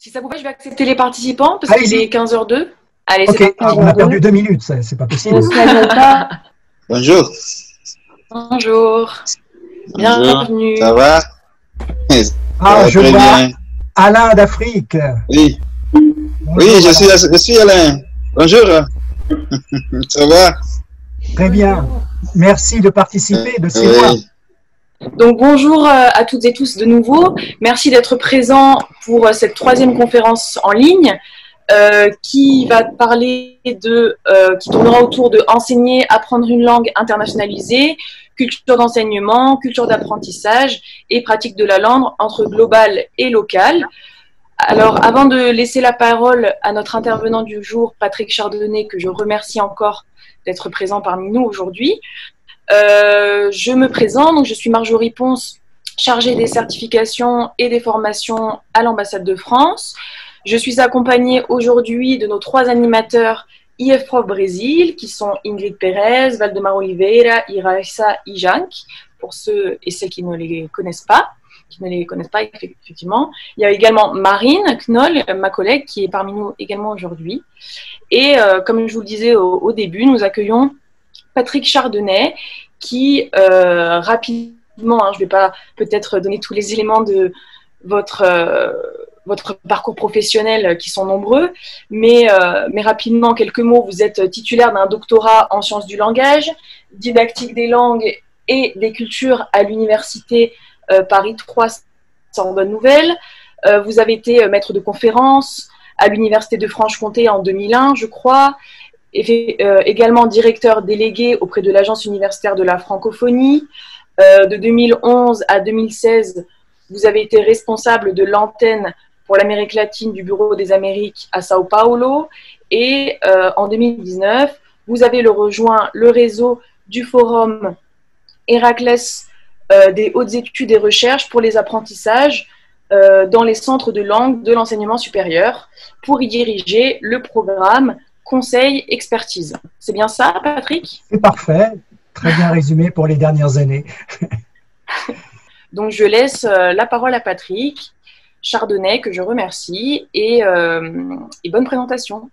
Si ça vous va, je vais accepter les participants parce qu'il est 15h02. Allez, ok, c'est parti. on a perdu 2 minutes, c'est pas possible. Bonjour. Bonjour. Bienvenue. Ça va? Ah, je très vois bien. Alain d'Afrique. Oui, Bonjour, oui, Alain. je suis Alain. Bonjour. Ça va? Très bien. Merci de participer de ces mois. Oui. Donc bonjour à toutes et tous de nouveau. Merci d'être présents pour cette 3e conférence en ligne qui va parler qui tournera autour de enseigner, apprendre une langue internationalisée, culture d'enseignement, culture d'apprentissage et pratique de la langue entre global et local. Alors avant de laisser la parole à notre intervenant du jour, Patrick Chardonnay, que je remercie encore d'être présent parmi nous aujourd'hui, je me présente, donc je suis Marjorie Ponce, chargée des certifications et des formations à l'ambassade de France. Je suis accompagnée aujourd'hui de nos 3 animateurs IFProf Brésil, qui sont Ingrid Pérez, Valdemar Oliveira, Iraissa Ijank, pour ceux et celles qui ne les connaissent pas. Effectivement. Il y a également Marine Knoll, ma collègue, qui est parmi nous également aujourd'hui. Et comme je vous le disais au début, nous accueillons Patrick Chardonnay, qui rapidement, je ne vais pas peut-être donner tous les éléments de votre parcours professionnel qui sont nombreux, mais rapidement, en quelques mots, vous êtes titulaire d'un doctorat en sciences du langage, didactique des langues et des cultures à l'université Paris 3, sans bonne nouvelle. Vous avez été maître de conférence à l'université de Franche-Comté en 2001, je crois, également directeur délégué auprès de l'Agence universitaire de la francophonie. De 2011 à 2016, vous avez été responsable de l'antenne pour l'Amérique latine du Bureau des Amériques à Sao Paulo. Et en 2019, vous avez rejoint le réseau du forum Héraclès des hautes études et recherches pour les apprentissages dans les centres de langue de l'enseignement supérieur pour y diriger le programme Conseil Expertise. C'est bien ça, Patrick? C'est parfait, très bien résumé pour les dernières années. Donc, je laisse la parole à Patrick Chardonnay, que je remercie, et bonne présentation.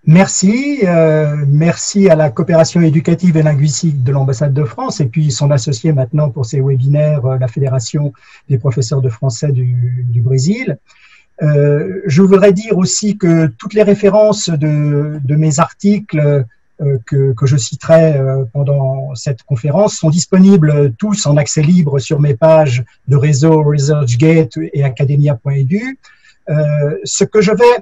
Merci, merci à la coopération éducative et linguistique de l'ambassade de France et puis son associé maintenant pour ces webinaires, la Fédération des professeurs de français du Brésil. Je voudrais dire aussi que toutes les références de mes articles que je citerai pendant cette conférence sont disponibles tous en accès libre sur mes pages de réseau ResearchGate et academia.edu. Ce que je vais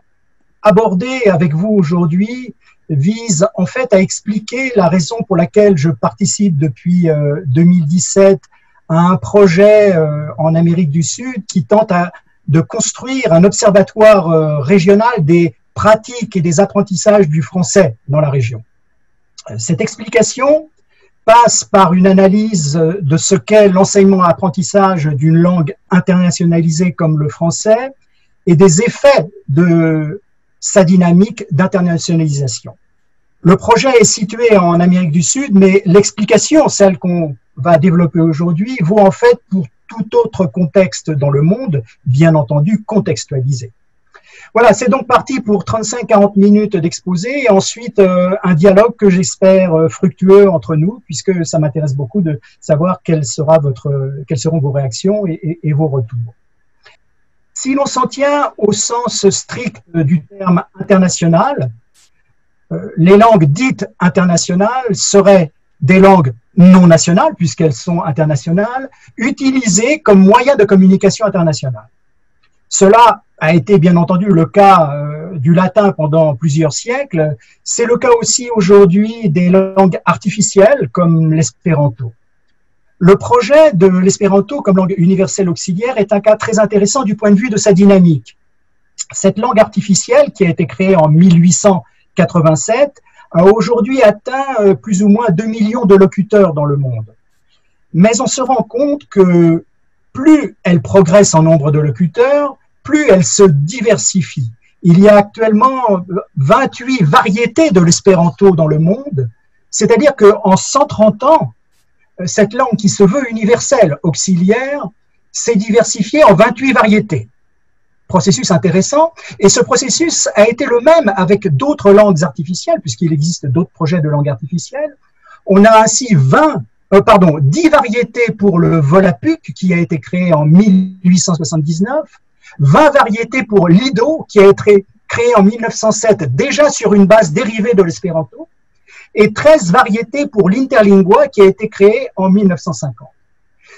aborder avec vous aujourd'hui vise en fait à expliquer la raison pour laquelle je participe depuis 2017 à un projet en Amérique du Sud qui tente de construire un observatoire régional des pratiques et des apprentissages du français dans la région. Cette explication passe par une analyse de ce qu'est l'enseignement-apprentissage d'une langue internationalisée comme le français et des effets de sa dynamique d'internationalisation. Le projet est situé en Amérique du Sud, mais l'explication, celle qu'on va développer aujourd'hui, vaut en fait pour tout autre contexte dans le monde, bien entendu contextualisé. Voilà, c'est donc parti pour 35-40 minutes d'exposé et ensuite un dialogue que j'espère fructueux entre nous, puisque ça m'intéresse beaucoup de savoir quelles seront vos réactions et vos retours. Si l'on s'en tient au sens strict du terme international, les langues dites internationales seraient des langues non nationales, puisqu'elles sont internationales, utilisées comme moyen de communication internationale. Cela a été bien entendu le cas du latin pendant plusieurs siècles. C'est le cas aussi aujourd'hui des langues artificielles comme l'espéranto. Le projet de l'espéranto comme langue universelle auxiliaire est un cas très intéressant du point de vue de sa dynamique. Cette langue artificielle, qui a été créée en 1887, a aujourd'hui atteint plus ou moins 2 millions de locuteurs dans le monde. Mais on se rend compte que plus elle progresse en nombre de locuteurs, plus elle se diversifie. Il y a actuellement 28 variétés de l'espéranto dans le monde, c'est-à-dire qu'en 130 ans, cette langue qui se veut universelle, auxiliaire, s'est diversifiée en 28 variétés. processus intéressant, et ce processus a été le même avec d'autres langues artificielles, puisqu'il existe d'autres projets de langue artificielle. On a ainsi 10 variétés pour le Volapük, qui a été créé en 1879, 20 variétés pour l'Ido, qui a été créé en 1907, déjà sur une base dérivée de l'espéranto, et 13 variétés pour l'Interlingua, qui a été créé en 1950.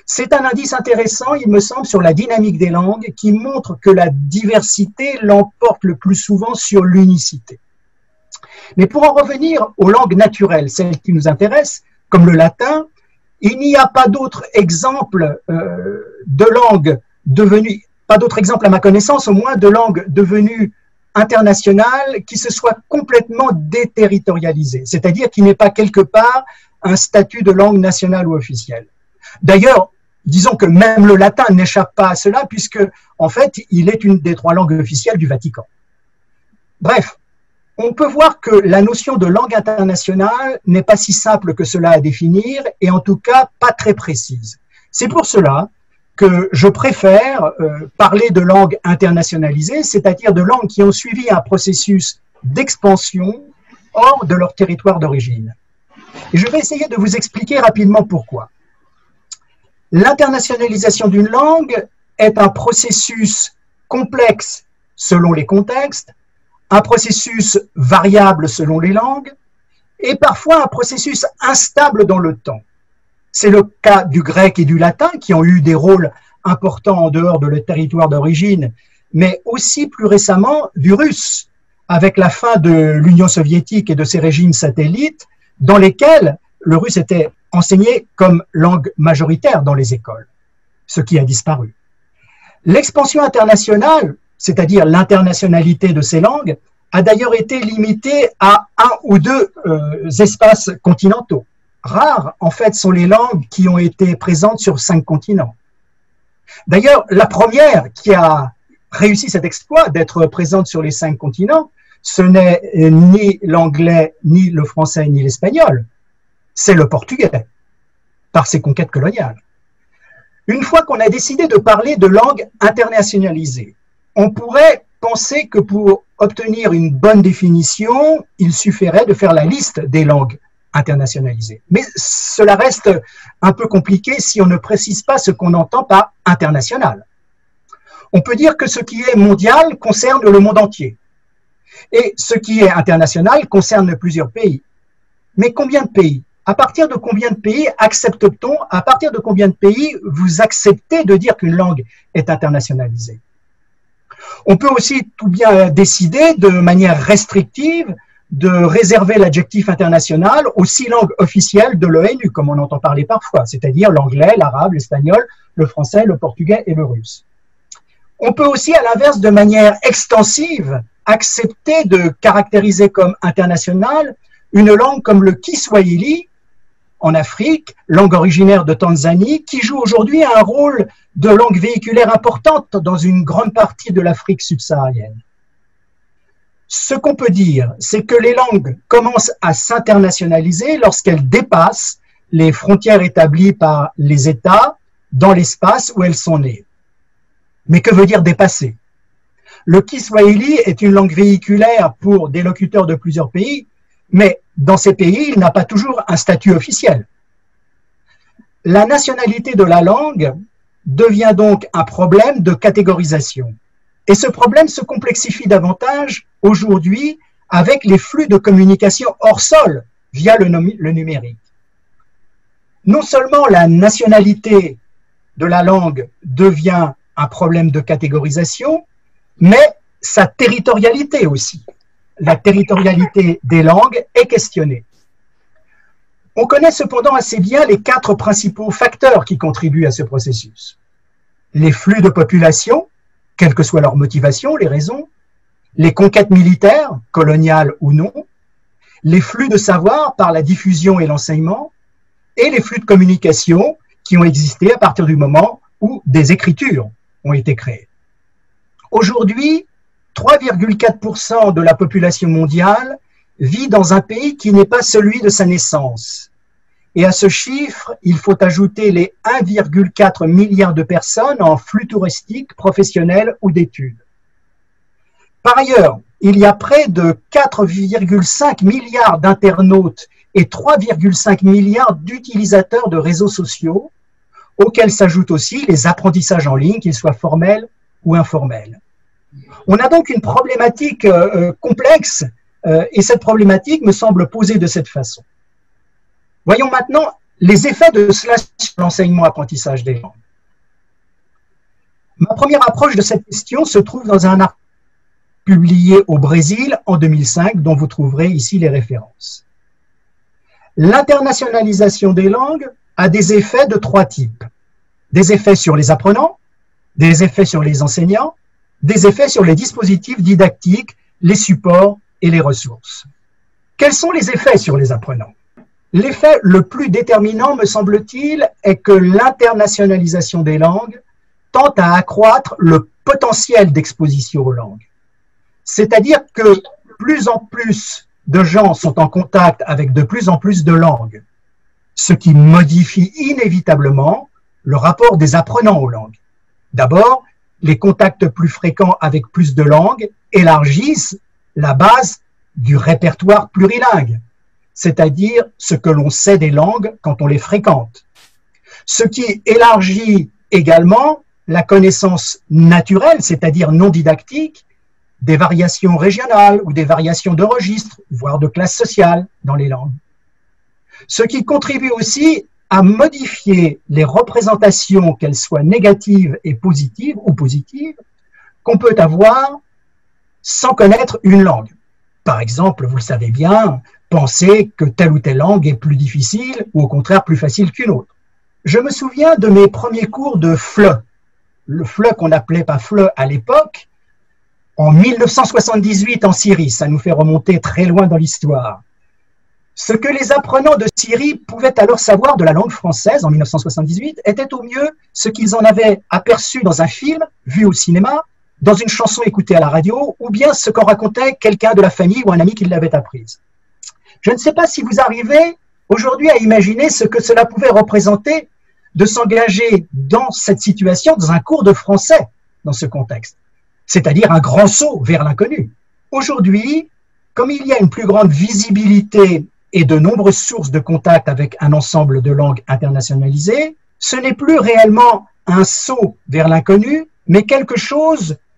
C'est un indice intéressant, il me semble, sur la dynamique des langues, qui montre que la diversité l'emporte le plus souvent sur l'unicité. Mais pour en revenir aux langues naturelles, celles qui nous intéressent, comme le latin, il n'y a pas d'autres exemples de langues devenues, pas d'autres exemples à ma connaissance, au moins de langues devenues internationales qui se soient complètement déterritorialisées, c'est-à-dire qui n'aient pas quelque part un statut de langue nationale ou officielle. D'ailleurs, disons que même le latin n'échappe pas à cela, puisque, en fait, il est une des 3 langues officielles du Vatican. Bref, on peut voir que la notion de langue internationale n'est pas si simple que cela à définir, et en tout cas pas très précise. C'est pour cela que je préfère parler de langues internationalisées, c'est-à-dire de langues qui ont suivi un processus d'expansion hors de leur territoire d'origine. Et je vais essayer de vous expliquer rapidement pourquoi. L'internationalisation d'une langue est un processus complexe selon les contextes, un processus variable selon les langues, et parfois un processus instable dans le temps. C'est le cas du grec et du latin, qui ont eu des rôles importants en dehors de leur territoire d'origine, mais aussi plus récemment du russe, avec la fin de l'Union soviétique et de ses régimes satellites, dans lesquels le russe était enseigné comme langue majoritaire dans les écoles, ce qui a disparu. L'expansion internationale, c'est-à-dire l'internationalité de ces langues, a d'ailleurs été limitée à 1 ou 2 espaces continentaux. Rares, en fait, sont les langues qui ont été présentes sur 5 continents. D'ailleurs, la première qui a réussi cet exploit d'être présente sur les 5 continents, ce n'est ni l'anglais, ni le français, ni l'espagnol, c'est le portugais, par ses conquêtes coloniales. Une fois qu'on a décidé de parler de langue internationalisée, on pourrait penser que pour obtenir une bonne définition, il suffirait de faire la liste des langues internationalisées. Mais cela reste un peu compliqué si on ne précise pas ce qu'on entend par international. On peut dire que ce qui est mondial concerne le monde entier, et ce qui est international concerne plusieurs pays. Mais combien de pays? À partir de combien de pays accepte-t-on, à partir de combien de pays vous acceptez de dire qu'une langue est internationalisée? On peut aussi tout bien décider de manière restrictive de réserver l'adjectif international aux 6 langues officielles de l'ONU, comme on entend parler parfois, c'est-à-dire l'anglais, l'arabe, l'espagnol, le français, le portugais et le russe. On peut aussi, à l'inverse, de manière extensive, accepter de caractériser comme internationale une langue comme le Kiswahili, en Afrique, langue originaire de Tanzanie, qui joue aujourd'hui un rôle de langue véhiculaire importante dans une grande partie de l'Afrique subsaharienne. Ce qu'on peut dire, c'est que les langues commencent à s'internationaliser lorsqu'elles dépassent les frontières établies par les États dans l'espace où elles sont nées. Mais que veut dire dépasser? Le Kiswahili est une langue véhiculaire pour des locuteurs de plusieurs pays, mais dans ces pays, il n'a pas toujours un statut officiel. La nationalité de la langue devient donc un problème de catégorisation. Et ce problème se complexifie davantage aujourd'hui avec les flux de communication hors sol via le numérique. Non seulement la nationalité de la langue devient un problème de catégorisation, mais sa territorialité aussi. La territorialité des langues est questionnée. On connaît cependant assez bien les 4 principaux facteurs qui contribuent à ce processus. Les flux de population, quelle que soit leur motivation, les raisons, les conquêtes militaires, coloniales ou non, les flux de savoir par la diffusion et l'enseignement, et les flux de communication qui ont existé à partir du moment où des écritures ont été créées. Aujourd'hui, 3,4% de la population mondiale vit dans un pays qui n'est pas celui de sa naissance. Et à ce chiffre, il faut ajouter les 1,4 milliard de personnes en flux touristique, professionnel ou d'études. Par ailleurs, il y a près de 4,5 milliards d'internautes et 3,5 milliards d'utilisateurs de réseaux sociaux, auxquels s'ajoutent aussi les apprentissages en ligne, qu'ils soient formels ou informels. On a donc une problématique complexe, et cette problématique me semble posée de cette façon. Voyons maintenant les effets de cela sur l'enseignement-apprentissage des langues. Ma première approche de cette question se trouve dans un article publié au Brésil en 2005, dont vous trouverez ici les références. L'internationalisation des langues a des effets de trois types. Des effets sur les apprenants, des effets sur les enseignants, des effets sur les dispositifs didactiques, les supports et les ressources. Quels sont les effets sur les apprenants? L'effet le plus déterminant, me semble-t-il, est que l'internationalisation des langues tend à accroître le potentiel d'exposition aux langues. C'est-à-dire que plus en plus de gens sont en contact avec de plus en plus de langues, ce qui modifie inévitablement le rapport des apprenants aux langues. D'abord, les contacts plus fréquents avec plus de langues élargissent la base du répertoire plurilingue, c'est-à-dire ce que l'on sait des langues quand on les fréquente. Ce qui élargit également la connaissance naturelle, c'est-à-dire non didactique, des variations régionales ou des variations de registre, voire de classe sociale dans les langues. Ce qui contribue aussi à modifier les représentations, qu'elles soient négatives et positives ou positives, qu'on peut avoir sans connaître une langue. Par exemple, vous le savez bien, penser que telle ou telle langue est plus difficile ou au contraire plus facile qu'une autre. Je me souviens de mes premiers cours de FLE, le FLE qu'on n'appelait pas FLE à l'époque, en 1978 en Syrie, ça nous fait remonter très loin dans l'histoire. Ce que les apprenants de Syrie pouvaient alors savoir de la langue française en 1978 était au mieux ce qu'ils en avaient aperçu dans un film, vu au cinéma, dans une chanson écoutée à la radio, ou bien ce qu'en racontait quelqu'un de la famille ou un ami qui l'avait apprise. Je ne sais pas si vous arrivez aujourd'hui à imaginer ce que cela pouvait représenter de s'engager dans cette situation, dans un cours de français, dans ce contexte, c'est-à-dire un grand saut vers l'inconnu. Aujourd'hui, comme il y a une plus grande visibilité et de nombreuses sources de contact avec un ensemble de langues internationalisées, ce n'est plus réellement un saut vers l'inconnu, mais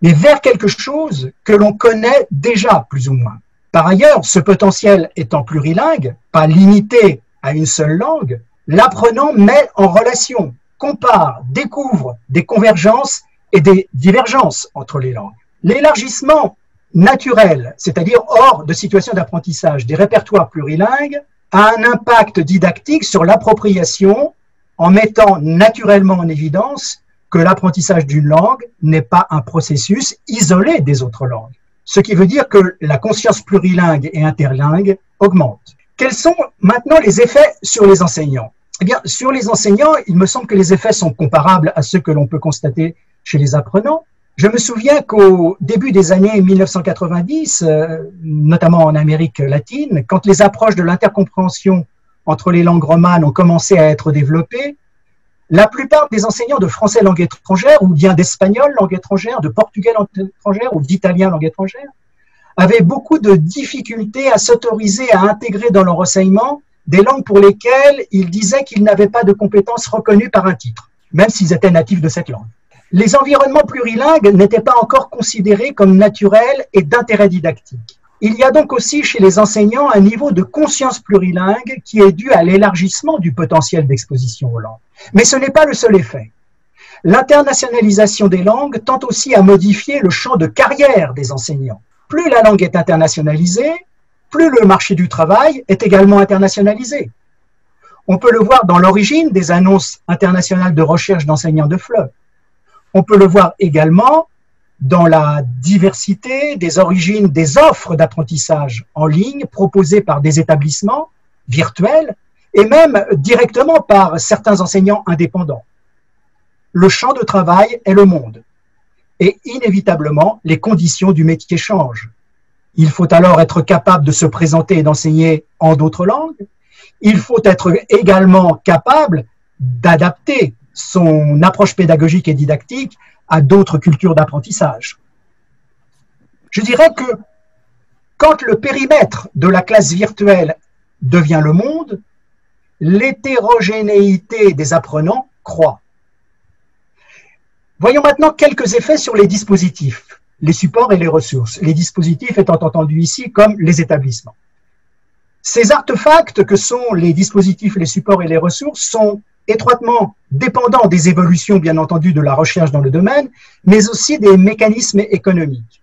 vers quelque chose que l'on connaît déjà plus ou moins. Par ailleurs, ce potentiel étant plurilingue, pas limité à une seule langue, l'apprenant met en relation, compare, découvre des convergences et des divergences entre les langues. L'élargissement naturel, c'est-à-dire hors de situation d'apprentissage des répertoires plurilingues, a un impact didactique sur l'appropriation en mettant naturellement en évidence que l'apprentissage d'une langue n'est pas un processus isolé des autres langues. Ce qui veut dire que la conscience plurilingue et interlingue augmente. Quels sont maintenant les effets sur les enseignants? Eh bien, sur les enseignants, il me semble que les effets sont comparables à ceux que l'on peut constater chez les apprenants. Je me souviens qu'au début des années 1990, notamment en Amérique latine, quand les approches de l'intercompréhension entre les langues romanes ont commencé à être développées, la plupart des enseignants de français langue étrangère, ou bien d'espagnol langue étrangère, de portugais langue étrangère, ou d'italien langue étrangère, avaient beaucoup de difficultés à s'autoriser à intégrer dans leur enseignement des langues pour lesquelles ils disaient qu'ils n'avaient pas de compétences reconnues par un titre, même s'ils étaient natifs de cette langue. Les environnements plurilingues n'étaient pas encore considérés comme naturels et d'intérêt didactique. Il y a donc aussi chez les enseignants un niveau de conscience plurilingue qui est dû à l'élargissement du potentiel d'exposition aux langues. Mais ce n'est pas le seul effet. L'internationalisation des langues tend aussi à modifier le champ de carrière des enseignants. Plus la langue est internationalisée, plus le marché du travail est également internationalisé. On peut le voir dans l'origine des annonces internationales de recherche d'enseignants de FLE. On peut le voir également dans la diversité des origines des offres d'apprentissage en ligne proposées par des établissements virtuels et même directement par certains enseignants indépendants. Le champ de travail est le monde et inévitablement les conditions du métier changent. Il faut alors être capable de se présenter et d'enseigner en d'autres langues. Il faut être également capable d'adapter son approche pédagogique et didactique à d'autres cultures d'apprentissage. Je dirais que quand le périmètre de la classe virtuelle devient le monde, l'hétérogénéité des apprenants croît. Voyons maintenant quelques effets sur les dispositifs, les supports et les ressources. Les dispositifs étant entendus ici comme les établissements. Ces artefacts que sont les dispositifs, les supports et les ressources sont étroitement dépendants des évolutions, bien entendu, de la recherche dans le domaine, mais aussi des mécanismes économiques.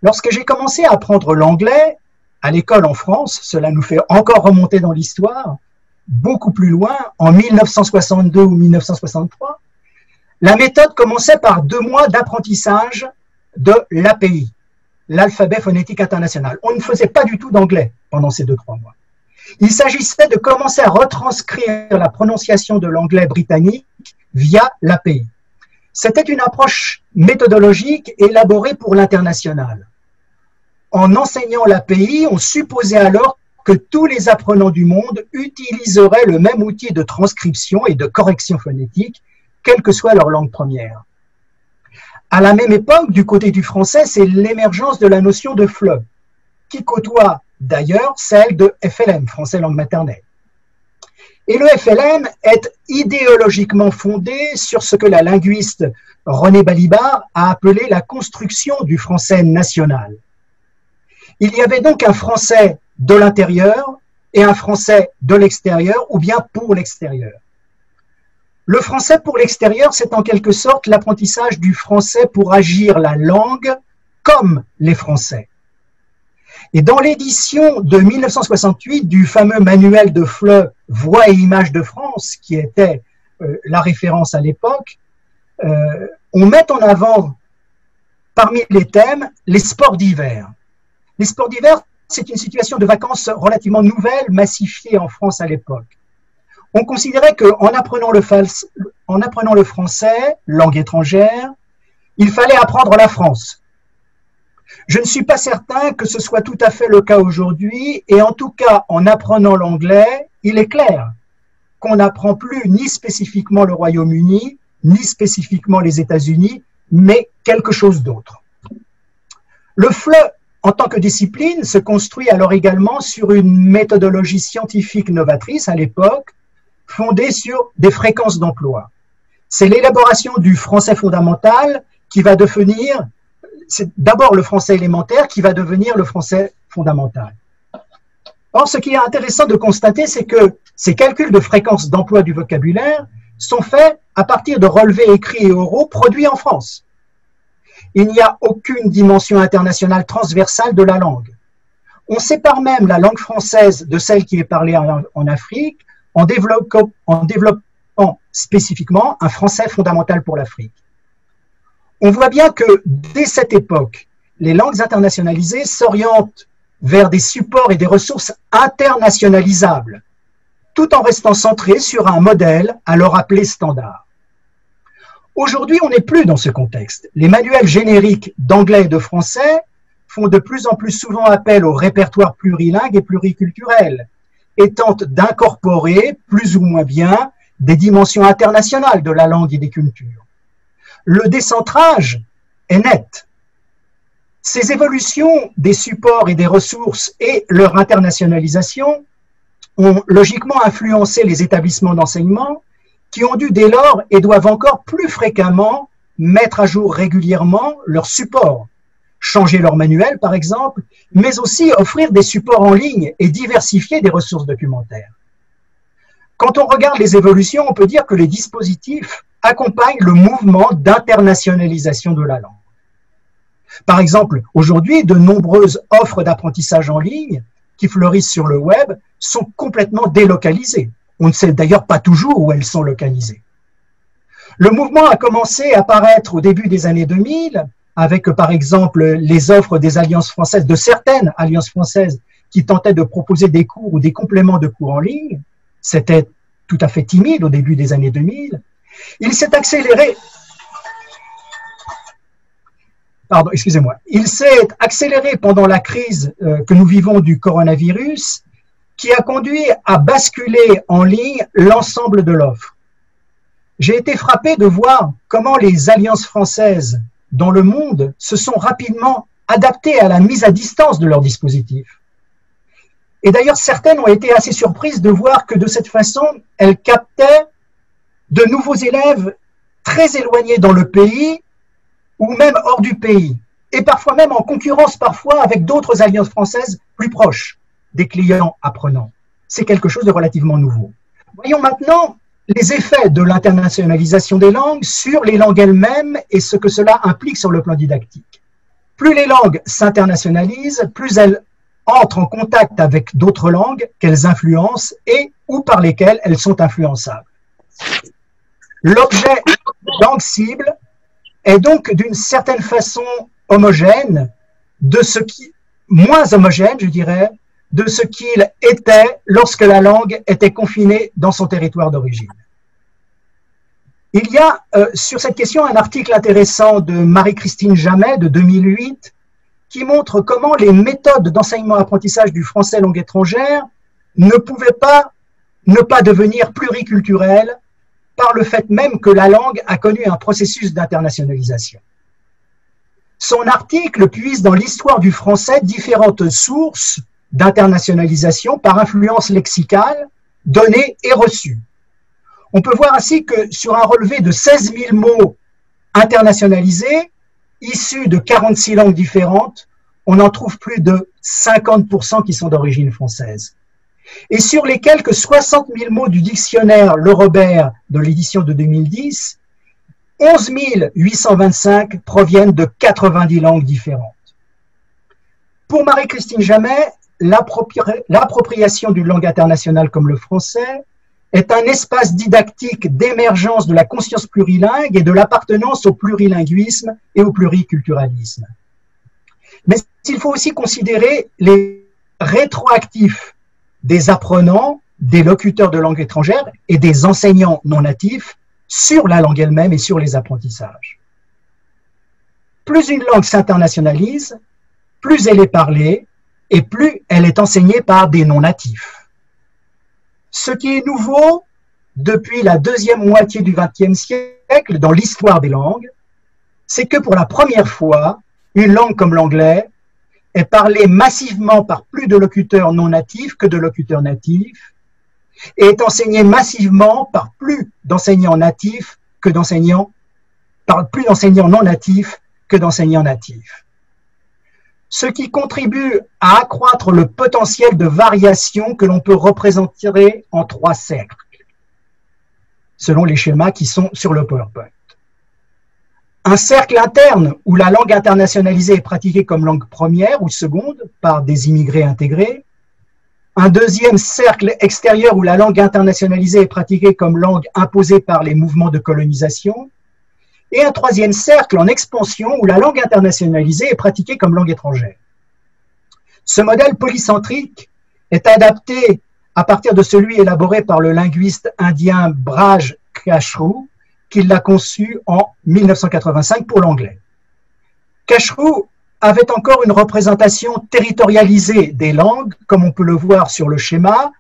Lorsque j'ai commencé à apprendre l'anglais à l'école en France, cela nous fait encore remonter dans l'histoire, beaucoup plus loin, en 1962 ou 1963, la méthode commençait par 2 mois d'apprentissage de l'API, l'alphabet phonétique international. On ne faisait pas du tout d'anglais pendant ces 2-3 mois. Il s'agissait de commencer à retranscrire la prononciation de l'anglais britannique via l'API. C'était une approche méthodologique élaborée pour l'international. En enseignant l'API, on supposait alors que tous les apprenants du monde utiliseraient le même outil de transcription et de correction phonétique, quelle que soit leur langue première. À la même époque, du côté du français, c'est l'émergence de la notion de FLE, qui côtoie d'ailleurs celle de FLM, français langue maternelle. Et le FLM est idéologiquement fondé sur ce que la linguiste René Balibar a appelé la construction du français national. Il y avait donc un français de l'intérieur et un français de l'extérieur, ou bien pour l'extérieur. Le français pour l'extérieur, c'est en quelque sorte l'apprentissage du français pour agir la langue comme les Français. Et dans l'édition de 1968 du fameux manuel de FLE Voix et images de France, qui était la référence à l'époque, on met en avant, parmi les thèmes, les sports d'hiver. Les sports d'hiver, c'est une situation de vacances relativement nouvelle, massifiée en France à l'époque. On considérait qu'en apprenant le français, langue étrangère, il fallait apprendre la France. Je ne suis pas certain que ce soit tout à fait le cas aujourd'hui, et en tout cas, en apprenant l'anglais, il est clair qu'on n'apprend plus ni spécifiquement le Royaume-Uni, ni spécifiquement les États-Unis, mais quelque chose d'autre. Le FLE, en tant que discipline, se construit alors également sur une méthodologie scientifique novatrice à l'époque, fondée sur des fréquences d'emploi. C'est l'élaboration du français fondamental qui va devenir, c'est d'abord le français élémentaire qui va devenir le français fondamental. Or, ce qui est intéressant de constater, c'est que ces calculs de fréquences d'emploi du vocabulaire sont faits à partir de relevés écrits et oraux produits en France. Il n'y a aucune dimension internationale transversale de la langue. On sépare même la langue française de celle qui est parlée en Afrique en développant spécifiquement un français fondamental pour l'Afrique. On voit bien que dès cette époque, les langues internationalisées s'orientent vers des supports et des ressources internationalisables, tout en restant centrées sur un modèle alors appelé standard. Aujourd'hui, on n'est plus dans ce contexte. Les manuels génériques d'anglais et de français font de plus en plus souvent appel au répertoire plurilingue et pluriculturel, et tentent d'incorporer plus ou moins bien des dimensions internationales de la langue et des cultures. Le décentrage est net. Ces évolutions des supports et des ressources et leur internationalisation ont logiquement influencé les établissements d'enseignement qui ont dû dès lors et doivent encore plus fréquemment mettre à jour régulièrement leurs supports, changer leur manuel par exemple, mais aussi offrir des supports en ligne et diversifier des ressources documentaires. Quand on regarde les évolutions, on peut dire que les dispositifs accompagnent le mouvement d'internationalisation de la langue. Par exemple, aujourd'hui, de nombreuses offres d'apprentissage en ligne qui fleurissent sur le web sont complètement délocalisées. On ne sait d'ailleurs pas toujours où elles sont localisées. Le mouvement a commencé à apparaître au début des années 2000, avec par exemple les offres des alliances françaises, de certaines alliances françaises qui tentaient de proposer des cours ou des compléments de cours en ligne. C'était tout à fait timide au début des années 2000. Il s'est accéléré. Il s'est accéléré pendant la crise que nous vivons du coronavirus, qui a conduit à basculer en ligne l'ensemble de l'offre. J'ai été frappé de voir comment les alliances françaises dans le monde se sont rapidement adaptées à la mise à distance de leur dispositif. Et d'ailleurs, certaines ont été assez surprises de voir que de cette façon, elles captaient de nouveaux élèves très éloignés dans le pays ou même hors du pays, et parfois même en concurrence parfois avec d'autres alliances françaises plus proches des clients apprenants. C'est quelque chose de relativement nouveau. Voyons maintenant les effets de l'internationalisation des langues sur les langues elles-mêmes et ce que cela implique sur le plan didactique. Plus les langues s'internationalisent, plus elles entrent en contact avec d'autres langues qu'elles influencent et ou par lesquelles elles sont influençables. L'objet langue cible est donc d'une certaine façon homogène, moins homogène, je dirais, de ce qu'il était lorsque la langue était confinée dans son territoire d'origine. Il y a sur cette question un article intéressant de Marie-Christine Jamet de 2008 qui montre comment les méthodes d'enseignement-apprentissage du français langue étrangère ne pouvaient pas ne pas devenir pluriculturelles par le fait même que la langue a connu un processus d'internationalisation. Son article puise dans l'histoire du français différentes sources d'internationalisation par influence lexicale, donnée et reçue. On peut voir ainsi que sur un relevé de 16 000 mots internationalisés, issus de 46 langues différentes, on en trouve plus de 50% qui sont d'origine française. Et sur les quelques 60 000 mots du dictionnaire Le Robert de l'édition de 2010, 11 825 proviennent de 90 langues différentes. Pour Marie-Christine Jamet, l'appropriation d'une langue internationale comme le français est un espace didactique d'émergence de la conscience plurilingue et de l'appartenance au plurilinguisme et au pluriculturalisme. Mais il faut aussi considérer les rétroactifs des apprenants, des locuteurs de langue étrangère et des enseignants non natifs sur la langue elle-même et sur les apprentissages. Plus une langue s'internationalise, plus elle est parlée et plus elle est enseignée par des non-natifs. Ce qui est nouveau depuis la deuxième moitié du XXe siècle dans l'histoire des langues, c'est que pour la première fois, une langue comme l'anglais est parlée massivement par plus de locuteurs non natifs que de locuteurs natifs et est enseignée massivement par plus d'enseignants natifs que d'enseignants, par plus d'enseignants non natifs que d'enseignants natifs. Ce qui contribue à accroître le potentiel de variation que l'on peut représenter en 3 cercles, selon les schémas qui sont sur le PowerPoint. Un cercle interne où la langue internationalisée est pratiquée comme langue première ou seconde par des immigrés intégrés. Un deuxième cercle extérieur où la langue internationalisée est pratiquée comme langue imposée par les mouvements de colonisation. Et un troisième cercle en expansion où la langue internationalisée est pratiquée comme langue étrangère. Ce modèle polycentrique est adapté à partir de celui élaboré par le linguiste indien Braj Kachru, qui l'a conçu en 1985 pour l'anglais. Kachru avait encore une représentation territorialisée des langues, comme on peut le voir sur le schéma.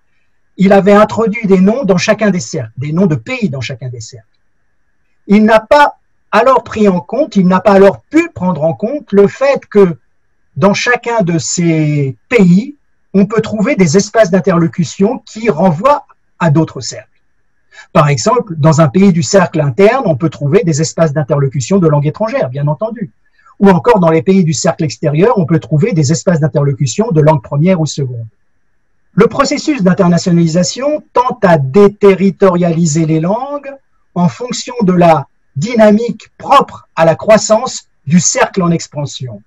Il avait introduit des noms dans chacun des cercles, des noms de pays dans chacun des cercles. Il n'a pas alors pris en compte, il n'a pas alors pu prendre en compte le fait que dans chacun de ces pays, on peut trouver des espaces d'interlocution qui renvoient à d'autres cercles. Par exemple, dans un pays du cercle interne, on peut trouver des espaces d'interlocution de langue étrangère, bien entendu. Ou encore dans les pays du cercle extérieur, on peut trouver des espaces d'interlocution de langue première ou seconde. Le processus d'internationalisation tend à déterritorialiser les langues en fonction de la dynamique propre à la croissance du cercle en expansion.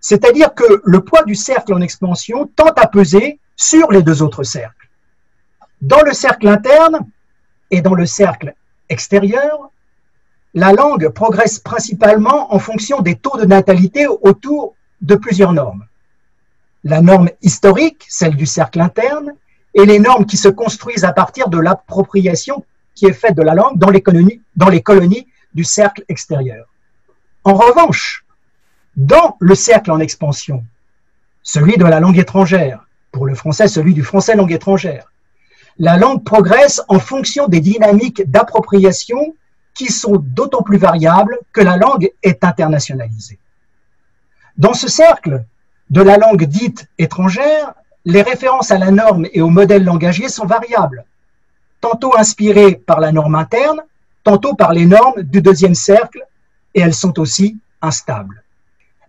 C'est-à-dire que le poids du cercle en expansion tend à peser sur les deux autres cercles. Dans le cercle interne et dans le cercle extérieur, la langue progresse principalement en fonction des taux de natalité autour de plusieurs normes. La norme historique, celle du cercle interne, et les normes qui se construisent à partir de l'appropriation qui est faite de la langue dans les colonies du cercle extérieur. En revanche, dans le cercle en expansion, celui de la langue étrangère, pour le français, celui du français langue étrangère, la langue progresse en fonction des dynamiques d'appropriation qui sont d'autant plus variables que la langue est internationalisée. Dans ce cercle de la langue dite étrangère, les références à la norme et au modèle langagier sont variables, tantôt inspirées par la norme interne, tantôt par les normes du deuxième cercle, et elles sont aussi instables.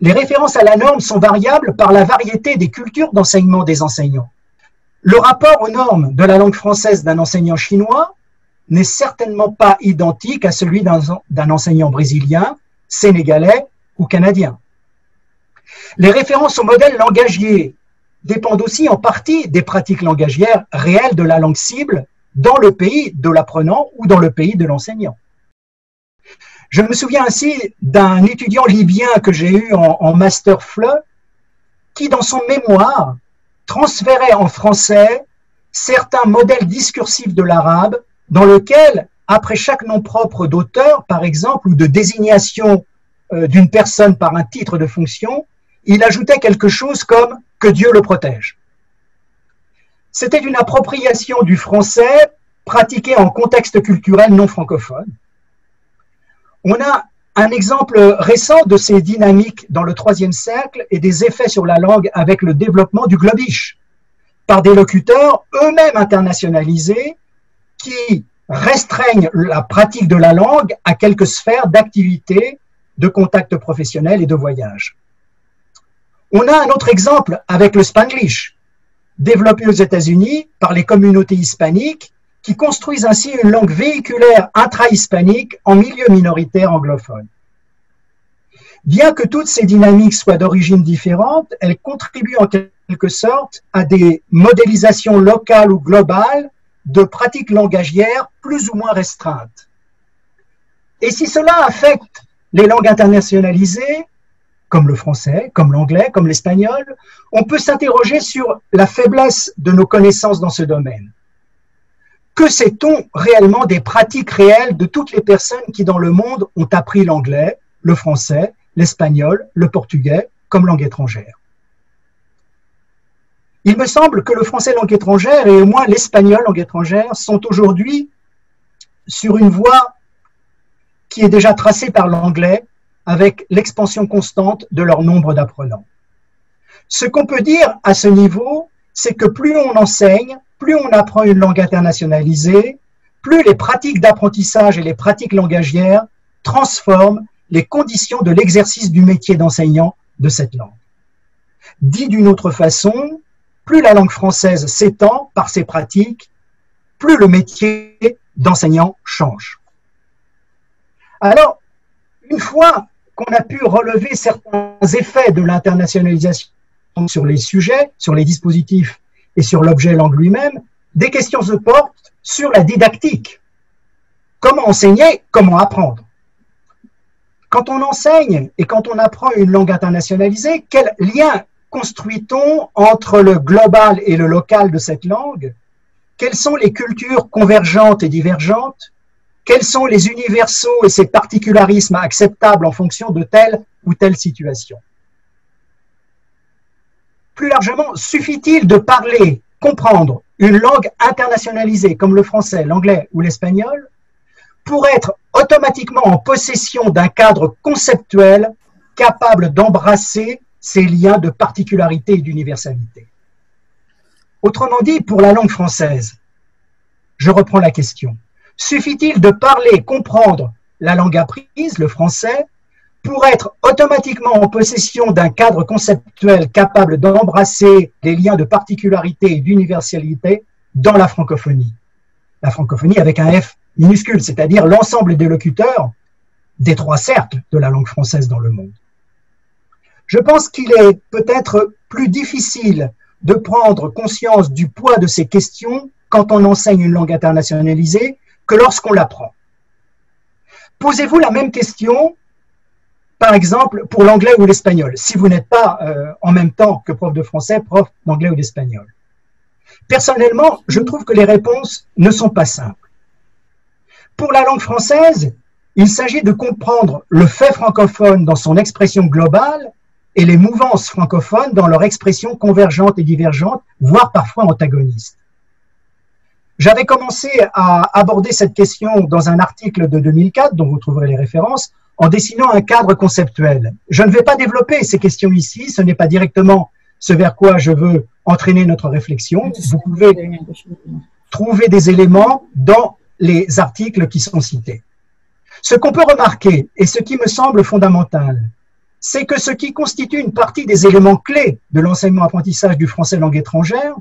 Les références à la norme sont variables par la variété des cultures d'enseignement des enseignants. Le rapport aux normes de la langue française d'un enseignant chinois n'est certainement pas identique à celui d'un enseignant brésilien, sénégalais ou canadien. Les références au modèle langagier dépendent aussi en partie des pratiques langagières réelles de la langue cible dans le pays de l'apprenant ou dans le pays de l'enseignant. Je me souviens ainsi d'un étudiant libyen que j'ai eu en Master FLE qui, dans son mémoire, transférait en français certains modèles discursifs de l'arabe dans lequel, après chaque nom propre d'auteur, par exemple, ou de désignation d'une personne par un titre de fonction, il ajoutait quelque chose comme « que Dieu le protège ». C'était une appropriation du français pratiquée en contexte culturel non francophone. On a un exemple récent de ces dynamiques dans le troisième cercle et des effets sur la langue avec le développement du globish par des locuteurs eux-mêmes internationalisés qui restreignent la pratique de la langue à quelques sphères d'activité, de contact professionnel et de voyage. On a un autre exemple avec le Spanglish, développé aux États-Unis par les communautés hispaniques qui construisent ainsi une langue véhiculaire intra-hispanique en milieu minoritaire anglophone. Bien que toutes ces dynamiques soient d'origine différente, elles contribuent en quelque sorte à des modélisations locales ou globales de pratiques langagières plus ou moins restreintes. Et si cela affecte les langues internationalisées, comme le français, comme l'anglais, comme l'espagnol, on peut s'interroger sur la faiblesse de nos connaissances dans ce domaine. Que sait-on réellement des pratiques réelles de toutes les personnes qui dans le monde ont appris l'anglais, le français, l'espagnol, le portugais comme langue étrangère? Il me semble que le français langue étrangère et au moins l'espagnol langue étrangère sont aujourd'hui sur une voie qui est déjà tracée par l'anglais avec l'expansion constante de leur nombre d'apprenants. Ce qu'on peut dire à ce niveau, c'est que plus on enseigne, plus on apprend une langue internationalisée, plus les pratiques d'apprentissage et les pratiques langagières transforment les conditions de l'exercice du métier d'enseignant de cette langue. Dit d'une autre façon, plus la langue française s'étend par ses pratiques, plus le métier d'enseignant change. Alors, une fois qu'on a pu relever certains effets de l'internationalisation sur les sujets, sur les dispositifs et sur l'objet langue lui-même, des questions se portent sur la didactique. Comment enseigner, comment apprendre? Quand on enseigne et quand on apprend une langue internationalisée, quel lien construit-on entre le global et le local de cette langue? Quelles sont les cultures convergentes et divergentes? Quels sont les universaux et ces particularismes acceptables en fonction de telle ou telle situation? Plus largement, suffit-il de parler, comprendre une langue internationalisée comme le français, l'anglais ou l'espagnol pour être automatiquement en possession d'un cadre conceptuel capable d'embrasser ces liens de particularité et d'universalité? Autrement dit, pour la langue française, je reprends la question. Suffit-il de parler, comprendre la langue apprise, le français, pour être automatiquement en possession d'un cadre conceptuel capable d'embrasser les liens de particularité et d'universalité dans la francophonie? La francophonie avec un F minuscule, c'est-à-dire l'ensemble des locuteurs des trois cercles de la langue française dans le monde. Je pense qu'il est peut-être plus difficile de prendre conscience du poids de ces questions quand on enseigne une langue internationalisée que lorsqu'on l'apprend. Posez-vous la même question, par exemple, pour l'anglais ou l'espagnol, si vous n'êtes pas en même temps que prof de français, prof d'anglais ou d'espagnol. Personnellement, je trouve que les réponses ne sont pas simples. Pour la langue française, il s'agit de comprendre le fait francophone dans son expression globale et les mouvances francophones dans leur expression convergente et divergente, voire parfois antagoniste. J'avais commencé à aborder cette question dans un article de 2004, dont vous trouverez les références, en dessinant un cadre conceptuel. Je ne vais pas développer ces questions ici, ce n'est pas directement ce vers quoi je veux entraîner notre réflexion. Vous pouvez trouver des éléments dans les articles qui sont cités. Ce qu'on peut remarquer, et ce qui me semble fondamental, c'est que ce qui constitue une partie des éléments clés de l'enseignement-apprentissage du français langue étrangère,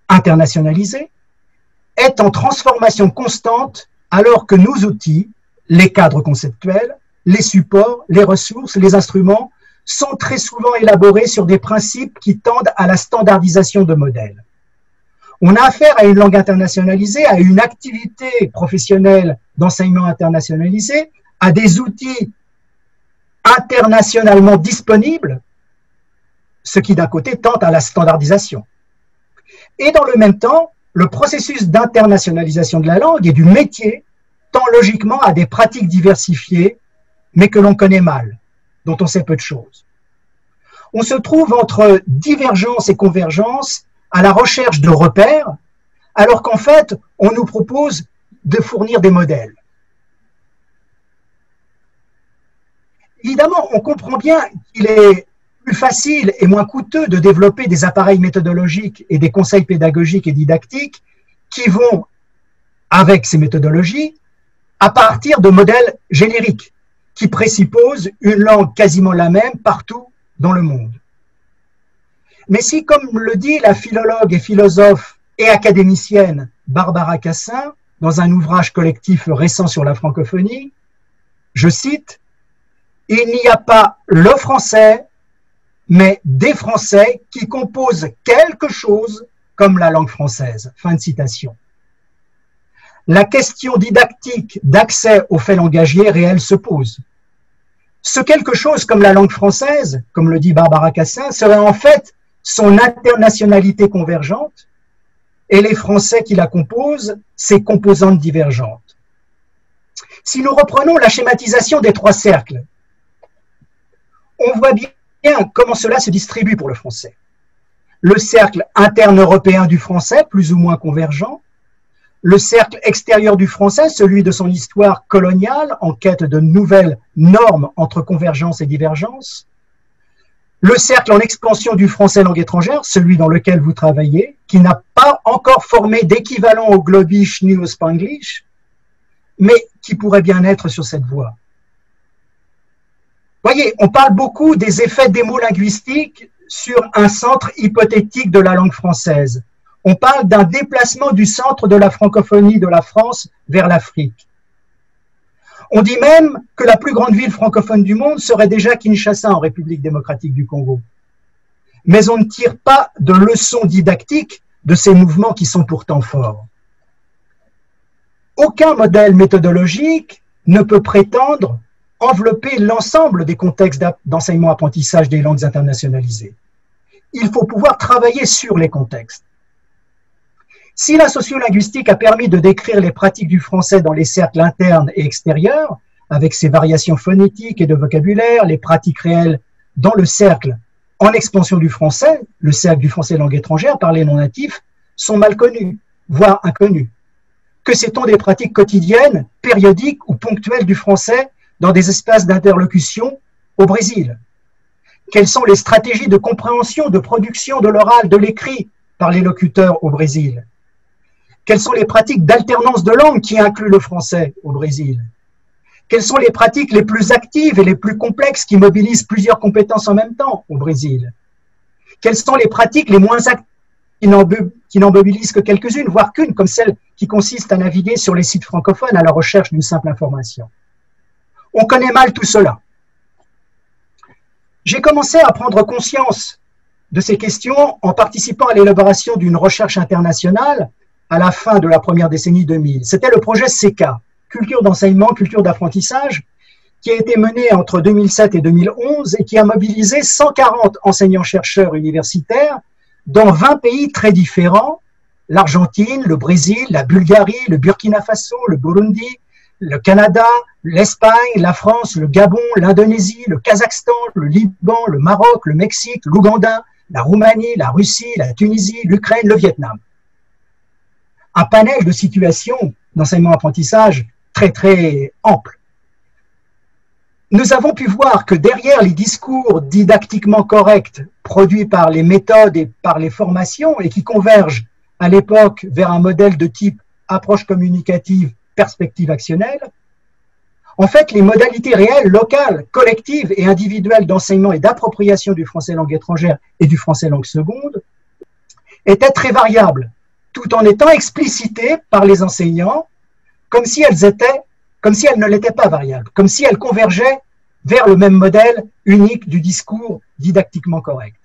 internationalisé, est en transformation constante alors que nos outils, les cadres conceptuels, les supports, les ressources, les instruments, sont très souvent élaborés sur des principes qui tendent à la standardisation de modèles. On a affaire à une langue internationalisée, à une activité professionnelle d'enseignement internationalisé, à des outils internationalement disponibles, ce qui d'un côté tente à la standardisation. Et dans le même temps, le processus d'internationalisation de la langue et du métier tend logiquement à des pratiques diversifiées, mais que l'on connaît mal, dont on sait peu de choses. On se trouve entre divergence et convergence à la recherche de repères, alors qu'en fait, on nous propose de fournir des modèles. Évidemment, on comprend bien qu'il est plus facile et moins coûteux de développer des appareils méthodologiques et des conseils pédagogiques et didactiques qui vont, avec ces méthodologies, à partir de modèles génériques qui présupposent une langue quasiment la même partout dans le monde. Mais si, comme le dit la philologue et philosophe et académicienne Barbara Cassin, dans un ouvrage collectif récent sur la francophonie, je cite, « Il n'y a pas le français, mais des Français qui composent quelque chose comme la langue française. » Fin de citation. La question didactique d'accès aux faits langagiers réels se pose. Ce quelque chose comme la langue française, comme le dit Barbara Cassin, serait en fait son internationalité convergente et les Français qui la composent, ses composantes divergentes. Si nous reprenons la schématisation des trois cercles, on voit bien comment cela se distribue pour le français. Le cercle interne européen du français, plus ou moins convergent, le cercle extérieur du français, celui de son histoire coloniale, en quête de nouvelles normes entre convergence et divergence, le cercle en expansion du français langue étrangère, celui dans lequel vous travaillez, qui n'a pas encore formé d'équivalent au Globish ni au Spanglish, mais qui pourrait bien être sur cette voie. Voyez, on parle beaucoup des effets démolinguistiques sur un centre hypothétique de la langue française. On parle d'un déplacement du centre de la francophonie de la France vers l'Afrique. On dit même que la plus grande ville francophone du monde serait déjà Kinshasa en République démocratique du Congo. Mais on ne tire pas de leçons didactiques de ces mouvements qui sont pourtant forts. Aucun modèle méthodologique ne peut prétendre envelopper l'ensemble des contextes d'enseignement-apprentissage des langues internationalisées. Il faut pouvoir travailler sur les contextes. Si la sociolinguistique a permis de décrire les pratiques du français dans les cercles internes et extérieurs, avec ses variations phonétiques et de vocabulaire, les pratiques réelles dans le cercle en expansion du français, le cercle du français langue étrangère par les non-natifs, sont mal connus, voire inconnus. Que sait-on des pratiques quotidiennes, périodiques ou ponctuelles du français dans des espaces d'interlocution au Brésil? Quelles sont les stratégies de compréhension, de production de l'oral, de l'écrit par les locuteurs au Brésil? Quelles sont les pratiques d'alternance de langue qui incluent le français au Brésil? Quelles sont les pratiques les plus actives et les plus complexes qui mobilisent plusieurs compétences en même temps au Brésil? Quelles sont les pratiques les moins actives qui n'en mobilisent que quelques-unes, voire qu'une, comme celle qui consiste à naviguer sur les sites francophones à la recherche d'une simple information? On connaît mal tout cela. J'ai commencé à prendre conscience de ces questions en participant à l'élaboration d'une recherche internationale à la fin de la première décennie 2000. C'était le projet CECA, Culture d'enseignement, culture d'apprentissage, qui a été mené entre 2007 et 2011 et qui a mobilisé 140 enseignants-chercheurs universitaires dans 20 pays très différents, l'Argentine, le Brésil, la Bulgarie, le Burkina Faso, le Burundi, le Canada, l'Espagne, la France, le Gabon, l'Indonésie, le Kazakhstan, le Liban, le Maroc, le Mexique, l'Ouganda, la Roumanie, la Russie, la Tunisie, l'Ukraine, le Vietnam. Un panel de situations d'enseignement-apprentissage très, très ample. nous avons pu voir que derrière les discours didactiquement corrects produits par les méthodes et par les formations et qui convergent à l'époque vers un modèle de type approche communicative, perspective actionnelle, en fait, les modalités réelles, locales, collectives et individuelles d'enseignement et d'appropriation du français langue étrangère et du français langue seconde étaient très variables, tout en étant explicitées par les enseignants comme si elles ne l'étaient pas variables, comme si elles convergeaient vers le même modèle unique du discours didactiquement correct.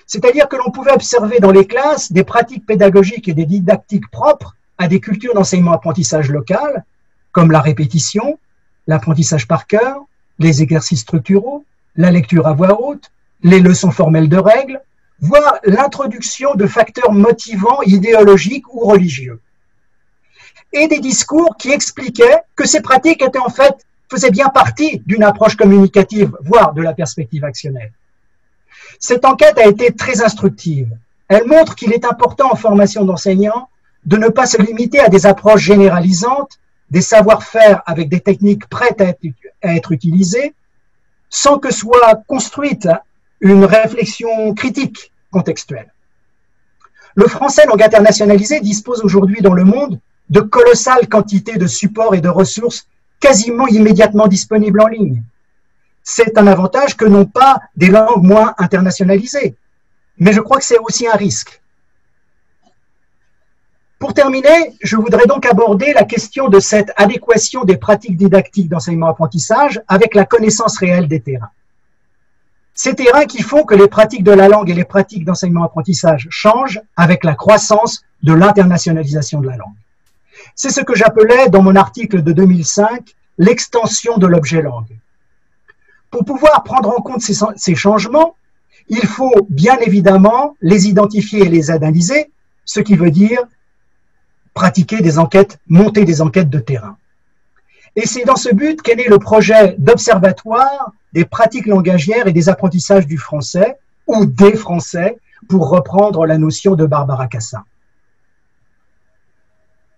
C'est-à-dire que l'on pouvait observer dans les classes des pratiques pédagogiques et des didactiques propres à des cultures d'enseignement-apprentissage local, comme la répétition, l'apprentissage par cœur, les exercices structuraux, la lecture à voix haute, les leçons formelles de règles, voire l'introduction de facteurs motivants, idéologiques ou religieux. Et des discours qui expliquaient que ces pratiques étaient en fait, faisaient bien partie d'une approche communicative, voire de la perspective actionnelle. Cette enquête a été très instructive. Elle montre qu'il est important en formation d'enseignants de ne pas se limiter à des approches généralisantes, des savoir-faire avec des techniques prêtes à être utilisées, sans que soit construite une réflexion critique contextuelle. Le français langue internationalisée dispose aujourd'hui dans le monde de colossales quantités de supports et de ressources quasiment immédiatement disponibles en ligne. C'est un avantage que n'ont pas des langues moins internationalisées, mais je crois que c'est aussi un risque. Pour terminer, je voudrais donc aborder la question de cette adéquation des pratiques didactiques d'enseignement-apprentissage avec la connaissance réelle des terrains. Ces terrains qui font que les pratiques de la langue et les pratiques d'enseignement-apprentissage changent avec la croissance de l'internationalisation de la langue. C'est ce que j'appelais dans mon article de 2005 l'extension de l'objet langue. Pour pouvoir prendre en compte ces changements, il faut bien évidemment les identifier et les analyser, ce qui veut dire pratiquer des enquêtes, monter des enquêtes de terrain. Et c'est dans ce but qu'est né le projet d'observatoire des pratiques langagières et des apprentissages du français, ou des français, pour reprendre la notion de Barbara Cassin.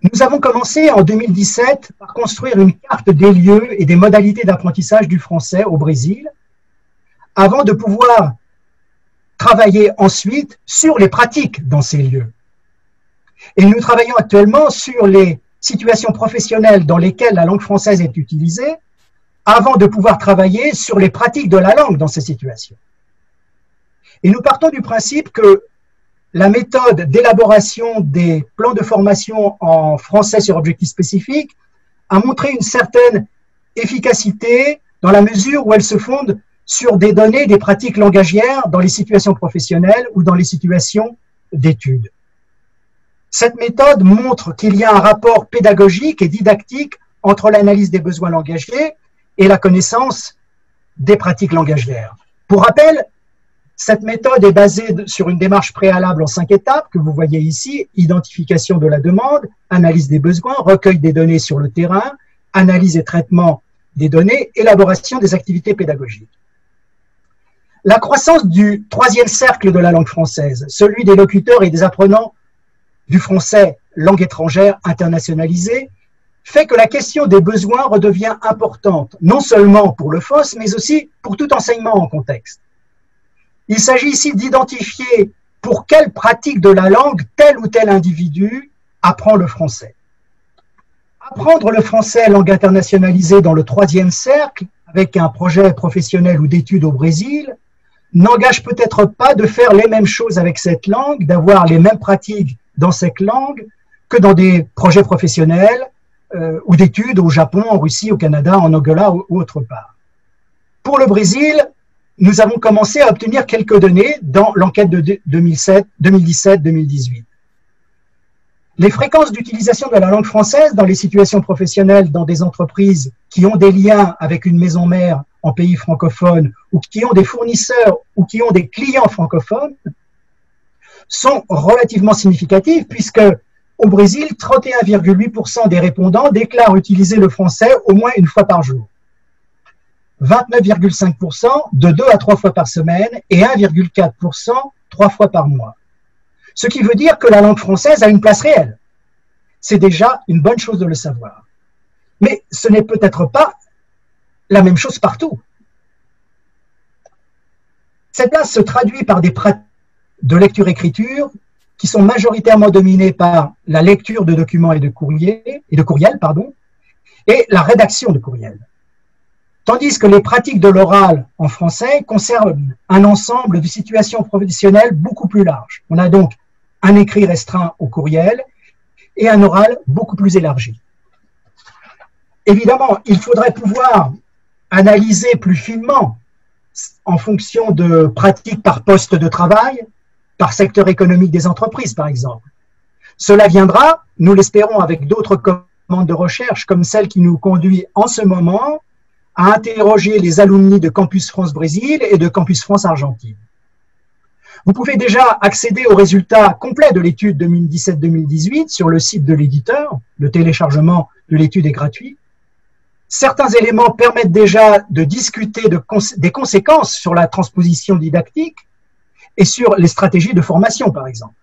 Nous avons commencé en 2017 par construire une carte des lieux et des modalités d'apprentissage du français au Brésil, avant de pouvoir travailler ensuite sur les pratiques dans ces lieux. Et nous travaillons actuellement sur les situations professionnelles dans lesquelles la langue française est utilisée, avant de pouvoir travailler sur les pratiques de la langue dans ces situations. Et nous partons du principe que la méthode d'élaboration des plans de formation en français sur objectifs spécifiques a montré une certaine efficacité dans la mesure où elle se fonde sur des données, des pratiques langagières dans les situations professionnelles ou dans les situations d'études. Cette méthode montre qu'il y a un rapport pédagogique et didactique entre l'analyse des besoins langagiers et la connaissance des pratiques langagières. Pour rappel, cette méthode est basée sur une démarche préalable en 5 étapes que vous voyez ici: identification de la demande, analyse des besoins, recueil des données sur le terrain, analyse et traitement des données, élaboration des activités pédagogiques. La croissance du 3e cercle de la langue française, celui des locuteurs et des apprenants du français langue étrangère internationalisée, fait que la question des besoins redevient importante, non seulement pour le FOSS, mais aussi pour tout enseignement en contexte. Il s'agit ici d'identifier pour quelle pratique de la langue tel ou tel individu apprend le français. Apprendre le français langue internationalisée dans le 3e cercle, avec un projet professionnel ou d'études au Brésil, n'engage peut-être pas de faire les mêmes choses avec cette langue, d'avoir les mêmes pratiques dans cette langue que dans des projets professionnels ou d'études au Japon, en Russie, au Canada, en Angola ou autre part. Pour le Brésil, nous avons commencé à obtenir quelques données dans l'enquête de 2017-2018. Les fréquences d'utilisation de la langue française dans les situations professionnelles dans des entreprises qui ont des liens avec une maison mère en pays francophone ou qui ont des fournisseurs ou qui ont des clients francophones sont relativement significatives puisque au Brésil, 31,8% des répondants déclarent utiliser le français au moins une fois par jour. 29,5% de 2 à 3 fois par semaine et 1,4% 3 fois par mois. Ce qui veut dire que la langue française a une place réelle. C'est déjà une bonne chose de le savoir. Mais ce n'est peut-être pas la même chose partout. Cette place se traduit par des pratiques de lecture-écriture qui sont majoritairement dominées par la lecture de documents et de courriels, et la rédaction de courriels. Tandis que les pratiques de l'oral en français concernent un ensemble de situations professionnelles beaucoup plus large. On a donc un écrit restreint au courriel et un oral beaucoup plus élargi. Évidemment, il faudrait pouvoir analyser plus finement en fonction de pratiques par poste de travail, par secteur économique des entreprises, par exemple. Cela viendra, nous l'espérons, avec d'autres commandes de recherche, comme celle qui nous conduit en ce moment à interroger les alumni de Campus France Brésil et de Campus France Argentine. Vous pouvez déjà accéder aux résultats complets de l'étude 2017-2018 sur le site de l'éditeur. Le téléchargement de l'étude est gratuit. Certains éléments permettent déjà de discuter des conséquences sur la transposition didactique et sur les stratégies de formation, par exemple.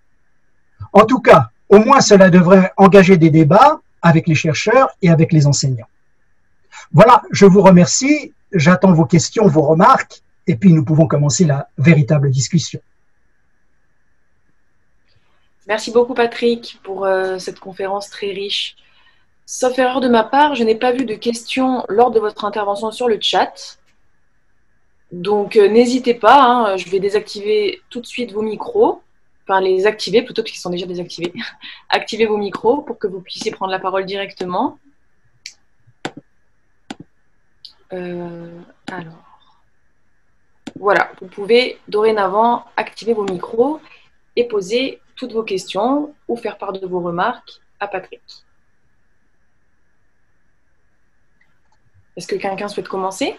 En tout cas, au moins cela devrait engager des débats avec les chercheurs et avec les enseignants. Voilà, je vous remercie, j'attends vos questions, vos remarques, et puis nous pouvons commencer la véritable discussion. Merci beaucoup Patrick pour cette conférence très riche. Sauf erreur de ma part, je n'ai pas vu de questions lors de votre intervention sur le chat. Donc n'hésitez pas, hein, je vais désactiver tout de suite vos micros, enfin les activer plutôt parce qu'ils sont déjà désactivés. Activez vos micros pour que vous puissiez prendre la parole directement. Alors, voilà, vous pouvez dorénavant activer vos micros et poser toutes vos questions ou faire part de vos remarques à Patrick. Est-ce que quelqu'un souhaite commencer?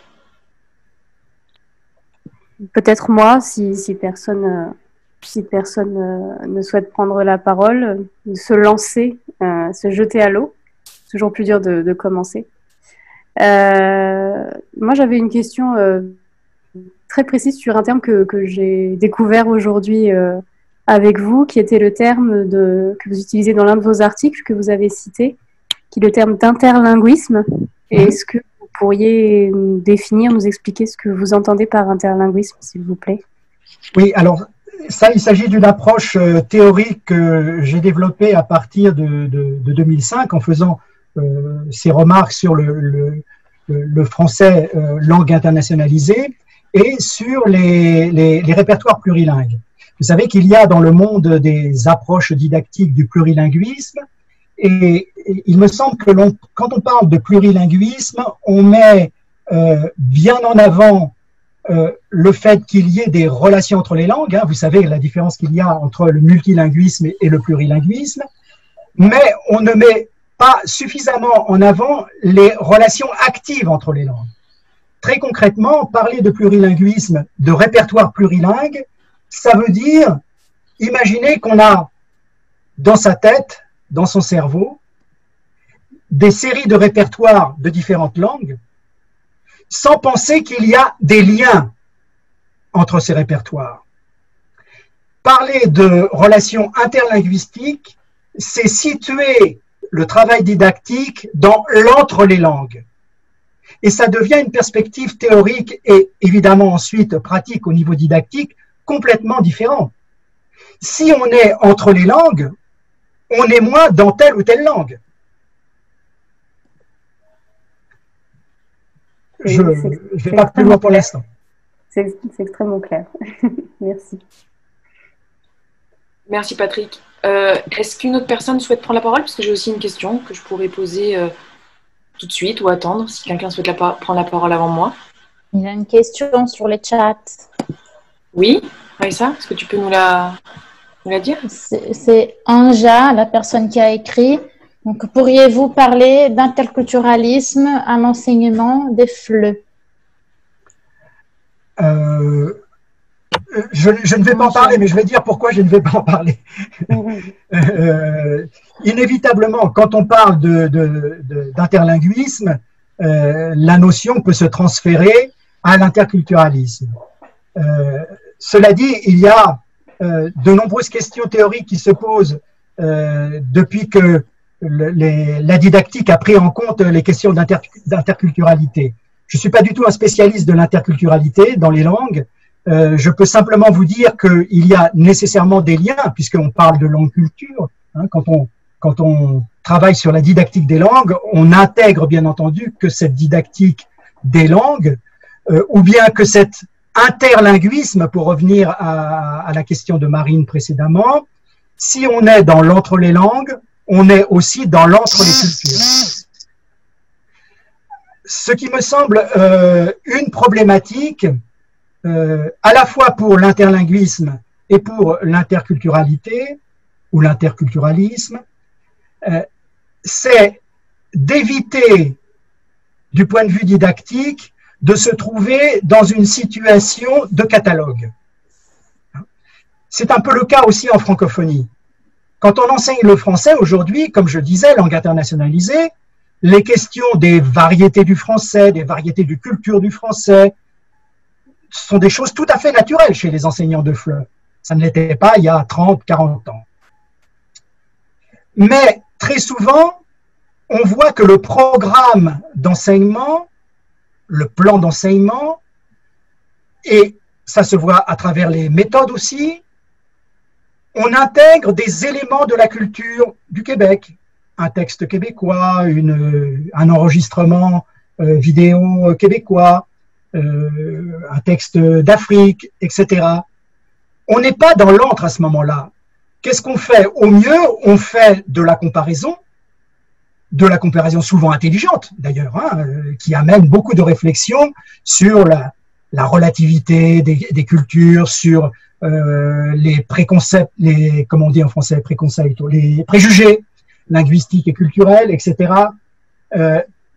Peut-être moi, si personne ne souhaite prendre la parole, se lancer, se jeter à l'eau. Toujours plus dur de commencer. Moi, j'avais une question très précise sur un terme que j'ai découvert aujourd'hui avec vous, qui était le terme que vous utilisez dans l'un de vos articles que vous avez cité, qui est le terme d'interlinguisme. Et est-ce que vous pourriez nous définir, nous expliquer ce que vous entendez par interlinguisme, s'il vous plaît? Oui, alors ça, il s'agit d'une approche théorique que j'ai développée à partir de 2005 en faisant ces remarques sur le français langue internationalisée et sur les répertoires plurilingues. Vous savez qu'il y a dans le monde des approches didactiques du plurilinguisme et il me semble que quand on parle de plurilinguisme, on met bien en avant le fait qu'il y ait des relations entre les langues. Hein, vous savez la différence qu'il y a entre le multilinguisme et le plurilinguisme, mais on ne met pas suffisamment en avant les relations actives entre les langues. Très concrètement, parler de plurilinguisme, de répertoire plurilingue, ça veut dire imaginer qu'on a dans sa tête, dans son cerveau, des séries de répertoires de différentes langues, sans penser qu'il y a des liens entre ces répertoires. Parler de relations interlinguistiques, c'est situer le travail didactique dans l'entre les langues. Et ça devient une perspective théorique et évidemment ensuite pratique au niveau didactique complètement différente. Si on est entre les langues, on est moins dans telle ou telle langue. Je ne vais pas plus loin pour l'instant. C'est extrêmement clair. Merci. Merci Patrick. Est-ce qu'une autre personne souhaite prendre la parole? Parce que j'ai aussi une question que je pourrais poser tout de suite ou attendre si quelqu'un souhaite prendre la parole avant moi. Il y a une question sur le chat. Oui, Raïssa, est-ce que tu peux nous la dire? C'est Anja, la personne qui a écrit. Donc, pourriez-vous parler d'interculturalisme à l'enseignement des FLE? Je ne vais pas en parler, mais je vais dire pourquoi je ne vais pas en parler. Inévitablement, quand on parle d'interlinguisme, la notion peut se transférer à l'interculturalisme. Cela dit, il y a de nombreuses questions théoriques qui se posent depuis que la didactique a pris en compte les questions d'interculturalité. je ne suis pas du tout un spécialiste de l'interculturalité dans les langues. Je peux simplement vous dire qu'il y a nécessairement des liens, puisqu'on parle de langue culture. Hein, quand on travaille sur la didactique des langues, on intègre bien entendu que cette didactique des langues, ou bien que cet interlinguisme, pour revenir à la question de Marine précédemment, si on est dans l'entre les langues, on est aussi dans l'entre les cultures. Ce qui me semble une problématique, à la fois pour l'interlinguisme et pour l'interculturalité, ou l'interculturalisme, c'est d'éviter, du point de vue didactique, de se trouver dans une situation de catalogue. C'est un peu le cas aussi en francophonie. Quand on enseigne le français aujourd'hui, comme je disais, langue internationalisée, les questions des variétés du français, des variétés de culture du français, sont des choses tout à fait naturelles chez les enseignants de FLE. Ça ne l'était pas il y a 30, 40 ans. Mais très souvent, on voit que le programme d'enseignement, le plan d'enseignement, et ça se voit à travers les méthodes aussi, on intègre des éléments de la culture du Québec, un texte québécois, un enregistrement vidéo québécois, un texte d'Afrique, etc. On n'est pas dans l'antre à ce moment-là. Qu'est-ce qu'on fait? Au mieux, on fait de la comparaison souvent intelligente d'ailleurs, hein, qui amène beaucoup de réflexions sur la relativité des cultures, sur les préconcepts, comment on dit en français, préconcepts, les préjugés linguistiques et culturels, etc.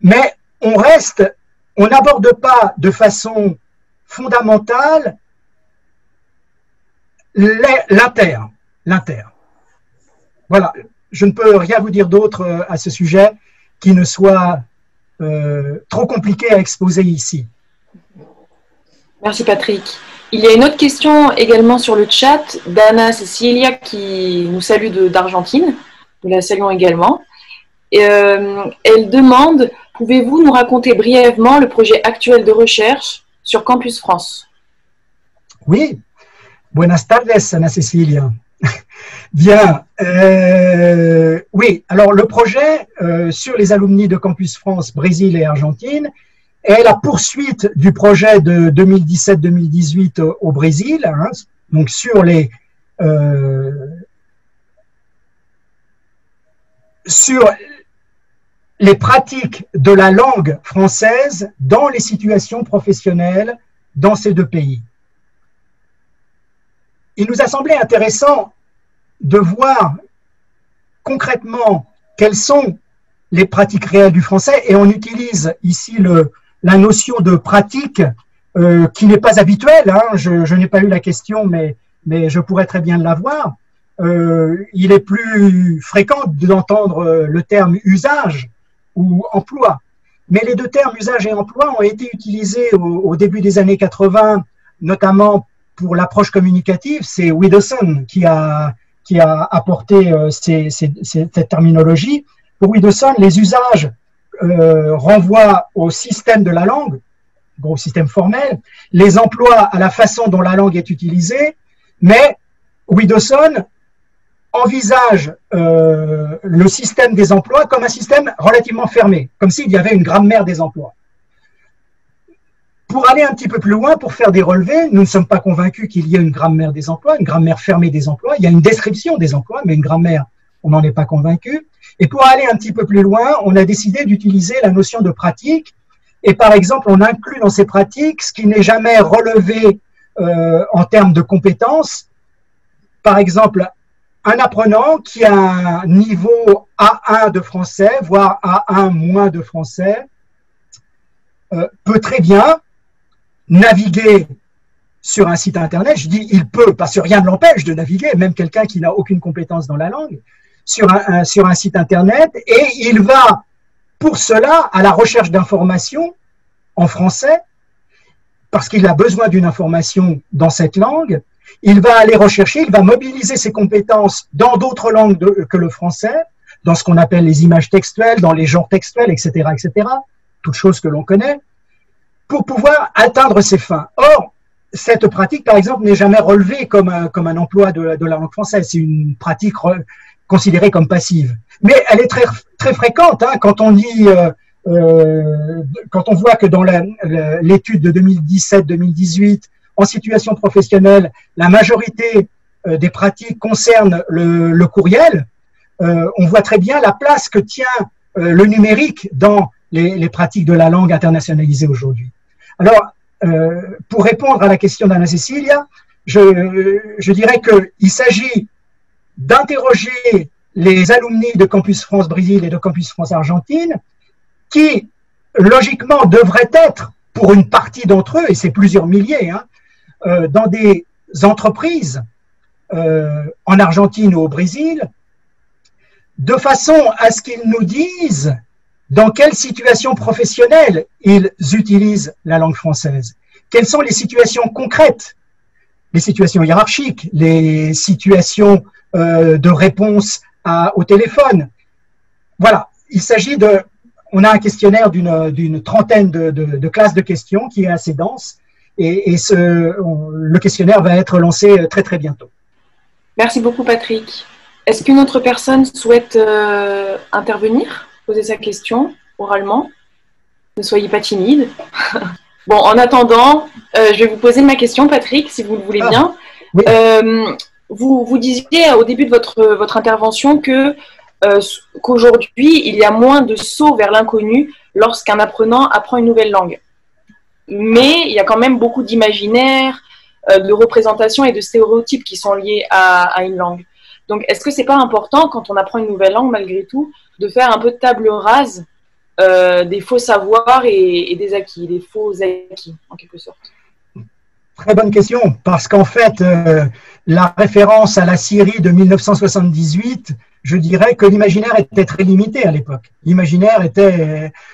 Mais on n'aborde pas de façon fondamentale l'inter. Voilà, je ne peux rien vous dire d'autre à ce sujet qui ne soit trop compliqué à exposer ici. Merci Patrick. Il y a une autre question également sur le chat d'Anna Cecilia qui nous salue d'Argentine. Nous la saluons également. Elle demande, pouvez-vous nous raconter brièvement le projet actuel de recherche sur Campus France? Oui. Buenas tardes, Ana Cecilia. Bien. Oui, alors le projet sur les alumni de Campus France, Brésil et Argentine est la poursuite du projet de 2017-2018 au Brésil, hein, donc sur les pratiques de la langue française dans les situations professionnelles dans ces deux pays. Il nous a semblé intéressant de voir concrètement quelles sont les pratiques réelles du français, et on utilise ici la notion de pratique qui n'est pas habituelle, hein. Je n'ai pas eu la question, mais je pourrais très bien l'avoir. Il est plus fréquent d'entendre le terme usage ou emploi, mais les deux termes usage et emploi ont été utilisés au début des années 80, notamment pour l'approche communicative. C'est Widdowson qui a apporté cette terminologie. Pour Widdowson, les usages renvoient au système de la langue, au système formel, les emplois à la façon dont la langue est utilisée, mais Widdowson envisage le système des emplois comme un système relativement fermé, comme s'il y avait une grammaire des emplois. Pour aller un petit peu plus loin, pour faire des relevés, nous ne sommes pas convaincus qu'il y ait une grammaire des emplois, une grammaire fermée des emplois. Il y a une description des emplois, mais une grammaire, on n'en est pas convaincu. Et pour aller un petit peu plus loin, on a décidé d'utiliser la notion de pratique. Et par exemple, on inclut dans ces pratiques ce qui n'est jamais relevé en termes de compétences. Par exemple, un apprenant qui a un niveau A1 de français, voire A1 moins de français, peut très bien naviguer sur un site internet. Je dis il peut, parce que rien ne l'empêche de naviguer, même quelqu'un qui n'a aucune compétence dans la langue, sur un site internet, et il va pour cela à la recherche d'informations en français, parce qu'il a besoin d'une information dans cette langue. Il va aller rechercher, il va mobiliser ses compétences dans d'autres langues que le français, dans ce qu'on appelle les images textuelles, dans les genres textuels, etc., etc., toutes choses que l'on connaît. pour pouvoir atteindre ses fins. Or, cette pratique, par exemple, n'est jamais relevée comme un emploi de la langue française. C'est une pratique considérée comme passive. Mais elle est très, très fréquente, hein, quand on lit, quand on voit que dans l'étude de 2017-2018, en situation professionnelle, la majorité des pratiques concernent le courriel, on voit très bien la place que tient le numérique dans les pratiques de la langue internationalisée aujourd'hui. Alors, pour répondre à la question d'Anna-Cécilia, je dirais qu'il s'agit d'interroger les alumni de Campus France Brésil et de Campus France Argentine qui, logiquement, devraient être, pour une partie d'entre eux, et c'est plusieurs milliers, hein, dans des entreprises en Argentine ou au Brésil, de façon à ce qu'ils nous disent dans quelle situation professionnelle ils utilisent la langue française. Quelles sont les situations concrètes, les situations hiérarchiques, les situations de réponse au téléphone. Voilà, il s'agit de... On a un questionnaire d'une trentaine de classes de questions qui est assez dense et le questionnaire va être lancé très très bientôt. Merci beaucoup Patrick. Est-ce qu'une autre personne souhaite intervenir, poser sa question oralement? Ne soyez pas timide. Bon, en attendant, je vais vous poser ma question Patrick, si vous le voulez bien. Oui. Vous disiez au début de votre intervention qu'aujourd'hui, il y a moins de sauts vers l'inconnu lorsqu'un apprenant apprend une nouvelle langue. Mais il y a quand même beaucoup d'imaginaires, de représentations et de stéréotypes qui sont liés à une langue. Donc, est-ce que c'est pas important, quand on apprend une nouvelle langue, malgré tout, de faire un peu de table rase des faux savoirs et des acquis, des faux acquis, en quelque sorte? Très bonne question, parce qu'en fait, la référence à la Syrie de 1978, je dirais que l'imaginaire était très limité à l'époque. L'imaginaire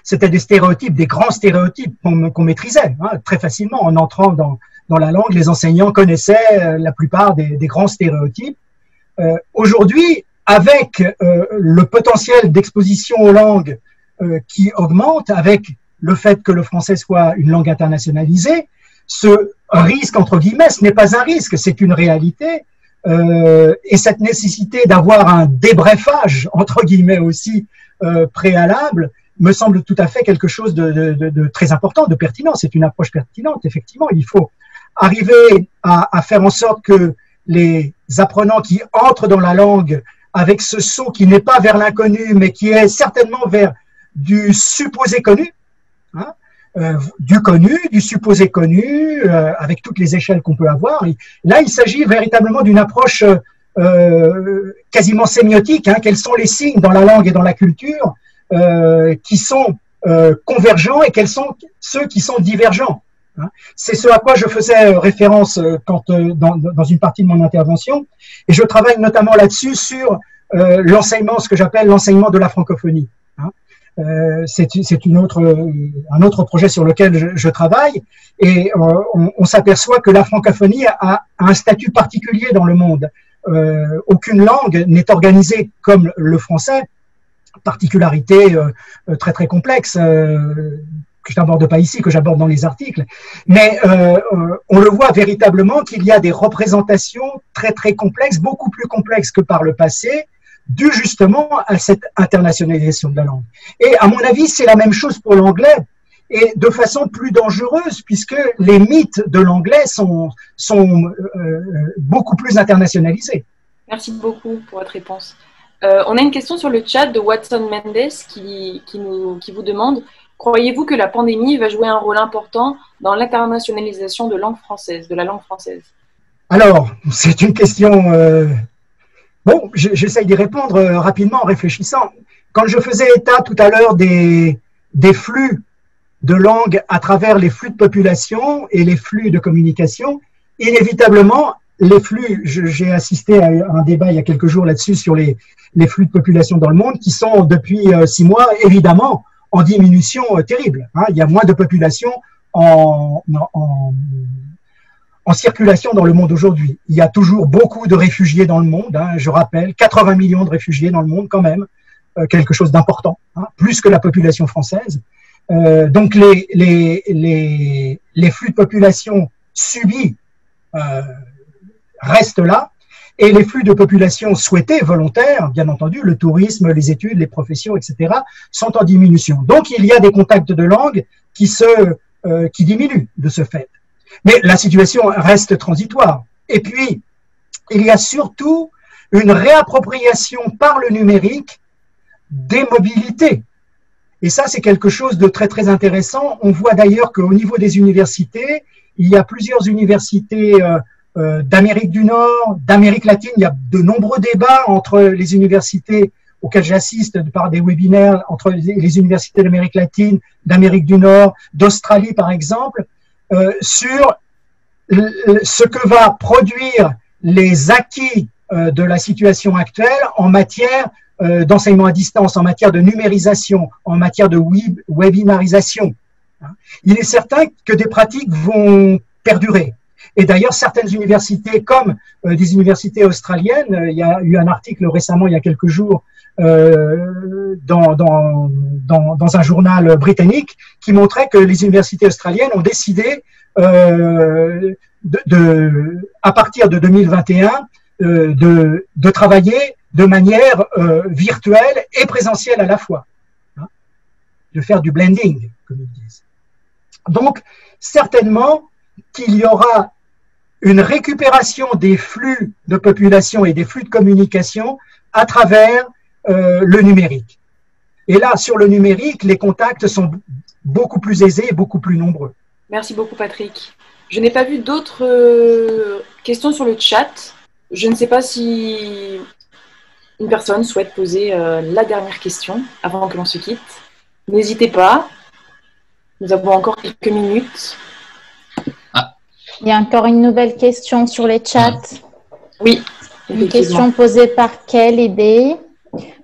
c'était des stéréotypes, des grands stéréotypes qu'on maîtrisait, hein, très facilement. En entrant dans la langue, les enseignants connaissaient la plupart des grands stéréotypes. Aujourd'hui, avec le potentiel d'exposition aux langues qui augmente, avec le fait que le français soit une langue internationalisée, ce risque, entre guillemets, ce n'est pas un risque, c'est une réalité. Et cette nécessité d'avoir un débrefage, entre guillemets aussi, préalable, me semble tout à fait quelque chose de très important, de pertinent. C'est une approche pertinente, effectivement. Il faut arriver à faire en sorte que les apprenants qui entrent dans la langue avec ce saut qui n'est pas vers l'inconnu, mais qui est certainement vers du supposé connu, hein, du connu, du supposé connu, avec toutes les échelles qu'on peut avoir. Et là, il s'agit véritablement d'une approche quasiment sémiotique. Hein, quels sont les signes dans la langue et dans la culture qui sont convergents et quels sont ceux qui sont divergents. Hein. C'est ce à quoi je faisais référence dans une partie de mon intervention. Et je travaille notamment là-dessus sur l'enseignement, ce que j'appelle l'enseignement de la francophonie. Hein. C'est un autre projet sur lequel je travaille et on s'aperçoit que la francophonie a un statut particulier dans le monde. Aucune langue n'est organisée comme le français, particularité très très complexe que je n'aborde pas ici, que j'aborde dans les articles, mais on le voit véritablement qu'il y a des représentations très très complexes, beaucoup plus complexes que par le passé, dû justement à cette internationalisation de la langue. Et à mon avis, c'est la même chose pour l'anglais, et de façon plus dangereuse, puisque les mythes de l'anglais sont beaucoup plus internationalisés. Merci beaucoup pour votre réponse. On a une question sur le chat de Watson Mendes qui vous demande: croyez-vous que la pandémie va jouer un rôle important dans l'internationalisation de la langue française? Alors, c'est une question... Bon, j'essaye d'y répondre rapidement en réfléchissant. Quand je faisais état tout à l'heure des flux de langue à travers les flux de population et les flux de communication, inévitablement, les flux, j'ai assisté à un débat il y a quelques jours là-dessus sur les flux de population dans le monde qui sont depuis 6 mois, évidemment, en diminution terrible. Hein. Il y a moins de population en circulation dans le monde aujourd'hui. Il y a toujours beaucoup de réfugiés dans le monde. Hein. Je rappelle, 80 millions de réfugiés dans le monde quand même, quelque chose d'important, hein, plus que la population française. Donc les flux de population subis restent là, et les flux de population souhaités, volontaires, bien entendu, le tourisme, les études, les professions, etc., sont en diminution. Donc il y a des contacts de langue qui diminuent de ce fait. Mais la situation reste transitoire. Et puis, il y a surtout une réappropriation par le numérique des mobilités. Et ça, c'est quelque chose de très, très intéressant. On voit d'ailleurs qu'au niveau des universités, il y a plusieurs universités d'Amérique du Nord, d'Amérique latine. Il y a de nombreux débats entre les universités auxquelles j'assiste par des webinaires, entre les universités d'Amérique latine, d'Amérique du Nord, d'Australie, par exemple, sur ce que va produire les acquis de la situation actuelle en matière d'enseignement à distance, en matière de numérisation, en matière de webinarisation. Il est certain que des pratiques vont perdurer. Et d'ailleurs, certaines universités, comme des universités australiennes, il y a eu un article récemment, il y a quelques jours, dans un journal britannique, qui montrait que les universités australiennes ont décidé, à partir de 2021, de travailler de manière virtuelle et présentielle à la fois, hein, de faire du blending, comme ils disent. Donc, certainement qu'il y aura une récupération des flux de population et des flux de communication à travers le numérique. Et là, sur le numérique, les contacts sont beaucoup plus aisés et beaucoup plus nombreux. Merci beaucoup, Patrick. Je n'ai pas vu d'autres questions sur le chat. Je ne sais pas si une personne souhaite poser la dernière question avant que l'on se quitte. N'hésitez pas. Nous avons encore quelques minutes. Il y a encore une nouvelle question sur les chats. Oui. Une question posée par quelle idée?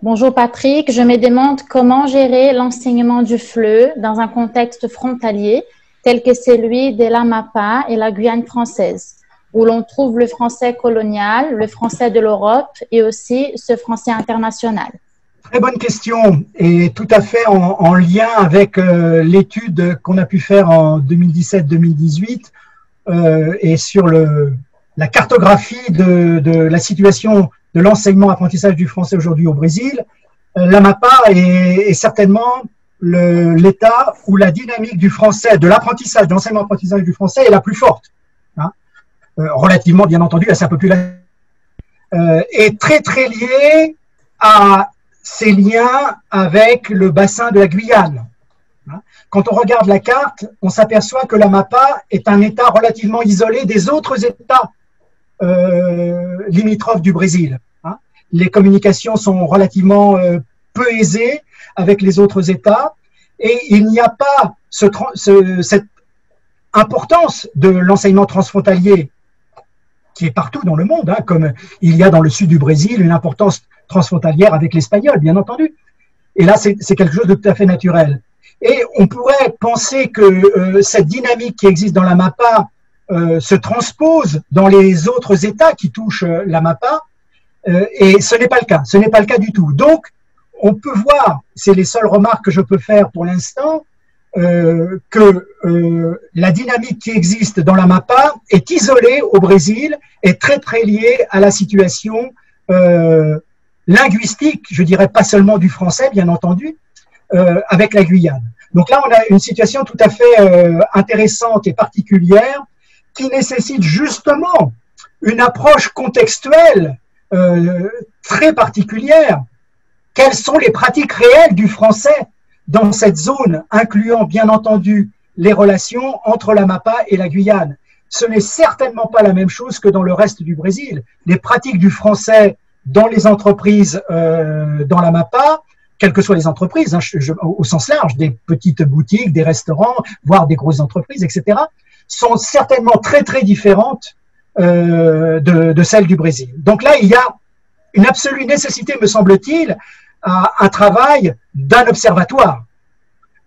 Bonjour Patrick, je me demande comment gérer l'enseignement du FLE dans un contexte frontalier tel que celui de l'Amapá et la Guyane française, où l'on trouve le français colonial, le français de l'Europe et aussi ce français international. Très bonne question et tout à fait en lien avec l'étude qu'on a pu faire en 2017-2018 et sur la cartographie de la situation de l'enseignement-apprentissage du français aujourd'hui au Brésil. L'Amapá est certainement l'État où la dynamique du français, de l'apprentissage, de l'enseignement-apprentissage du français est la plus forte, hein, relativement bien entendu à sa population, est très très liée à ses liens avec le bassin de la Guyane. Quand on regarde la carte, on s'aperçoit que l'Amapá est un État relativement isolé des autres États limitrophes du Brésil. Les communications sont relativement peu aisées avec les autres États et il n'y a pas cette importance de l'enseignement transfrontalier qui est partout dans le monde, hein, comme il y a dans le sud du Brésil une importance transfrontalière avec l'espagnol, bien entendu. Et là, c'est quelque chose de tout à fait naturel. Et on pourrait penser que cette dynamique qui existe dans l'Amapá se transpose dans les autres États qui touchent l'Amapá, et ce n'est pas le cas. Ce n'est pas le cas du tout. Donc, on peut voir, c'est les seules remarques que je peux faire pour l'instant, que la dynamique qui existe dans l'Amapá est isolée au Brésil, est très très liée à la situation linguistique, je dirais pas seulement du français, bien entendu, avec la Guyane. Donc là, on a une situation tout à fait intéressante et particulière qui nécessite justement une approche contextuelle très particulière. Quelles sont les pratiques réelles du français dans cette zone, incluant bien entendu les relations entre l'Amapá et la Guyane? Ce n'est certainement pas la même chose que dans le reste du Brésil. Les pratiques du français dans les entreprises dans l'Amapá, quelles que soient les entreprises, hein, au sens large, des petites boutiques, des restaurants, voire des grosses entreprises, etc., sont certainement très très différentes de celles du Brésil. Donc là, il y a une absolue nécessité, me semble-t-il, à un travail d'un observatoire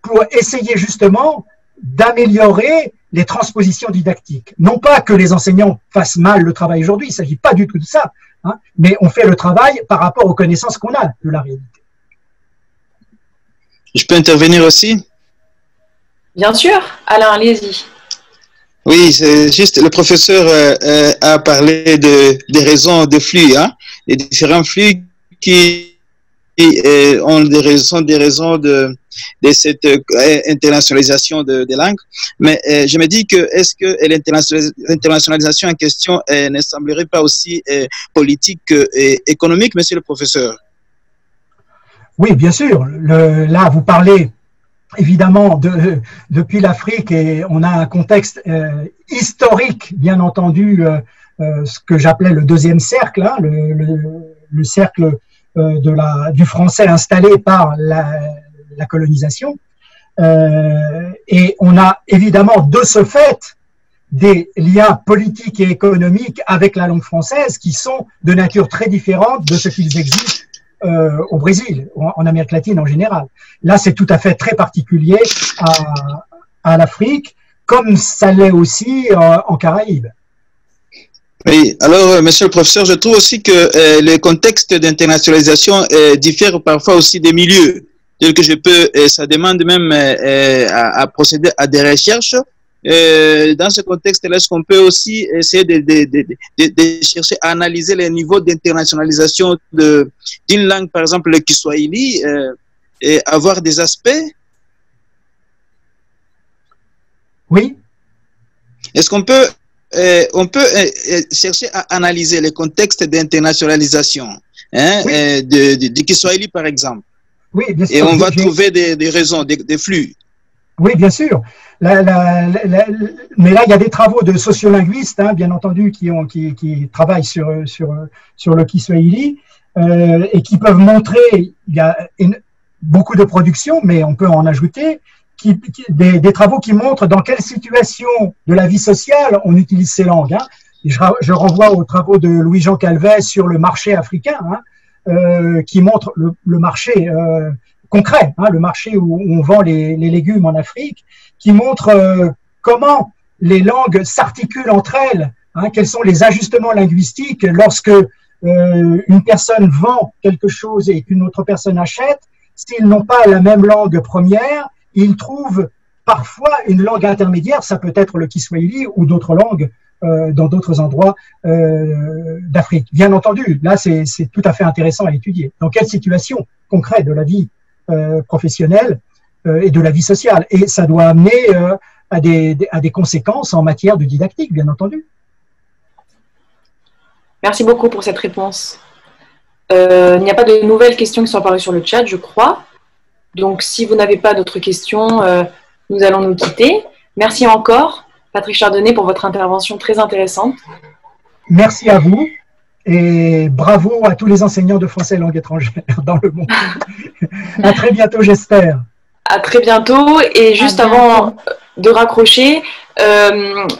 pour essayer justement d'améliorer les transpositions didactiques. Non pas que les enseignants fassent mal le travail aujourd'hui, il ne s'agit pas du tout de ça, hein, mais on fait le travail par rapport aux connaissances qu'on a de la réalité. Je peux intervenir aussi? Bien sûr, Alain, allez-y. Oui, c'est juste, le professeur a parlé des raisons de flux, hein, les différents flux qui ont des raisons de cette internationalisation des langues. Mais je me dis que est-ce que l'internationalisation en question ne semblerait pas aussi politique et économique, monsieur le professeur? Oui, bien sûr. Là, vous parlez évidemment depuis l'Afrique et on a un contexte historique, bien entendu, ce que j'appelais le deuxième cercle, hein, le cercle du français installé par la colonisation. Et on a évidemment de ce fait des liens politiques et économiques avec la langue française qui sont de nature très différente de ce qu'ils existent au Brésil, en Amérique latine en général. Là, c'est tout à fait très particulier à l'Afrique, comme ça l'est aussi en Caraïbes. Oui, alors, monsieur le professeur, je trouve aussi que le contexte d'internationalisation diffère parfois aussi des milieux. C'est-à-dire que ça demande même à procéder à des recherches. Dans ce contexte-là, est-ce qu'on peut aussi essayer de chercher à analyser les niveaux d'internationalisation d'une langue, par exemple le Kiswahili, et avoir des aspects? Oui. Est-ce qu'on peut chercher à analyser les contextes d'internationalisation, hein, oui, du Kiswahili, par exemple. Oui, bien sûr. Et on va trouver des raisons, des flux. Oui, bien sûr. Mais là, il y a des travaux de sociolinguistes, hein, bien entendu, qui travaillent sur le Kiswahili et qui peuvent montrer, il y a beaucoup de productions, mais on peut en ajouter, des travaux qui montrent dans quelle situation de la vie sociale on utilise ces langues. Hein. Et je renvoie aux travaux de Louis-Jean Calvet sur le marché africain, hein, qui montre le marché concret, hein, le marché où on vend les légumes en Afrique, qui montre comment les langues s'articulent entre elles, hein, quels sont les ajustements linguistiques lorsque une personne vend quelque chose et qu'une autre personne achète. S'ils n'ont pas la même langue première, ils trouvent parfois une langue intermédiaire, ça peut être le Kiswahili ou d'autres langues dans d'autres endroits d'Afrique. Bien entendu, là c'est tout à fait intéressant à étudier. Dans quelle situation concrète de la vie professionnelle et de la vie sociale. Et ça doit amener à des conséquences en matière de didactique, bien entendu. Merci beaucoup pour cette réponse. Il n'y a pas de nouvelles questions qui sont apparues sur le chat, je crois. Donc, si vous n'avez pas d'autres questions, nous allons nous quitter. Merci encore, Patrick Chardonnay, pour votre intervention très intéressante. Merci à vous et bravo à tous les enseignants de français et langue étrangère dans le monde. À très bientôt, j'espère. À très bientôt. Et juste avant de raccrocher,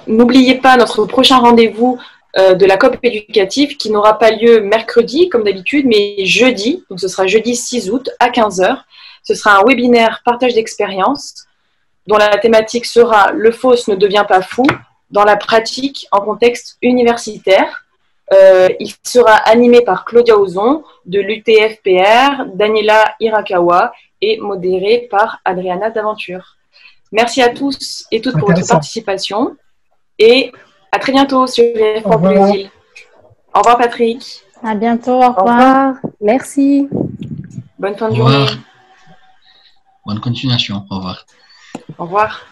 n'oubliez pas notre prochain rendez-vous de la COP éducative qui n'aura pas lieu mercredi, comme d'habitude, mais jeudi. Donc, ce sera jeudi 6 août à 15 h. Ce sera un webinaire partage d'expérience dont la thématique sera « Le fausse ne devient pas fou » dans la pratique en contexte universitaire. Il sera animé par Claudia Ozon de l'UTFPR, Daniela Hirakawa et modéré par Adriana Daventure. Merci à tous et toutes pour votre participation et à très bientôt sur VF Brésil. Au revoir Patrick. À bientôt, au revoir. Au revoir. Merci. Bonne fin de journée. Bonne continuation, au revoir. Au revoir.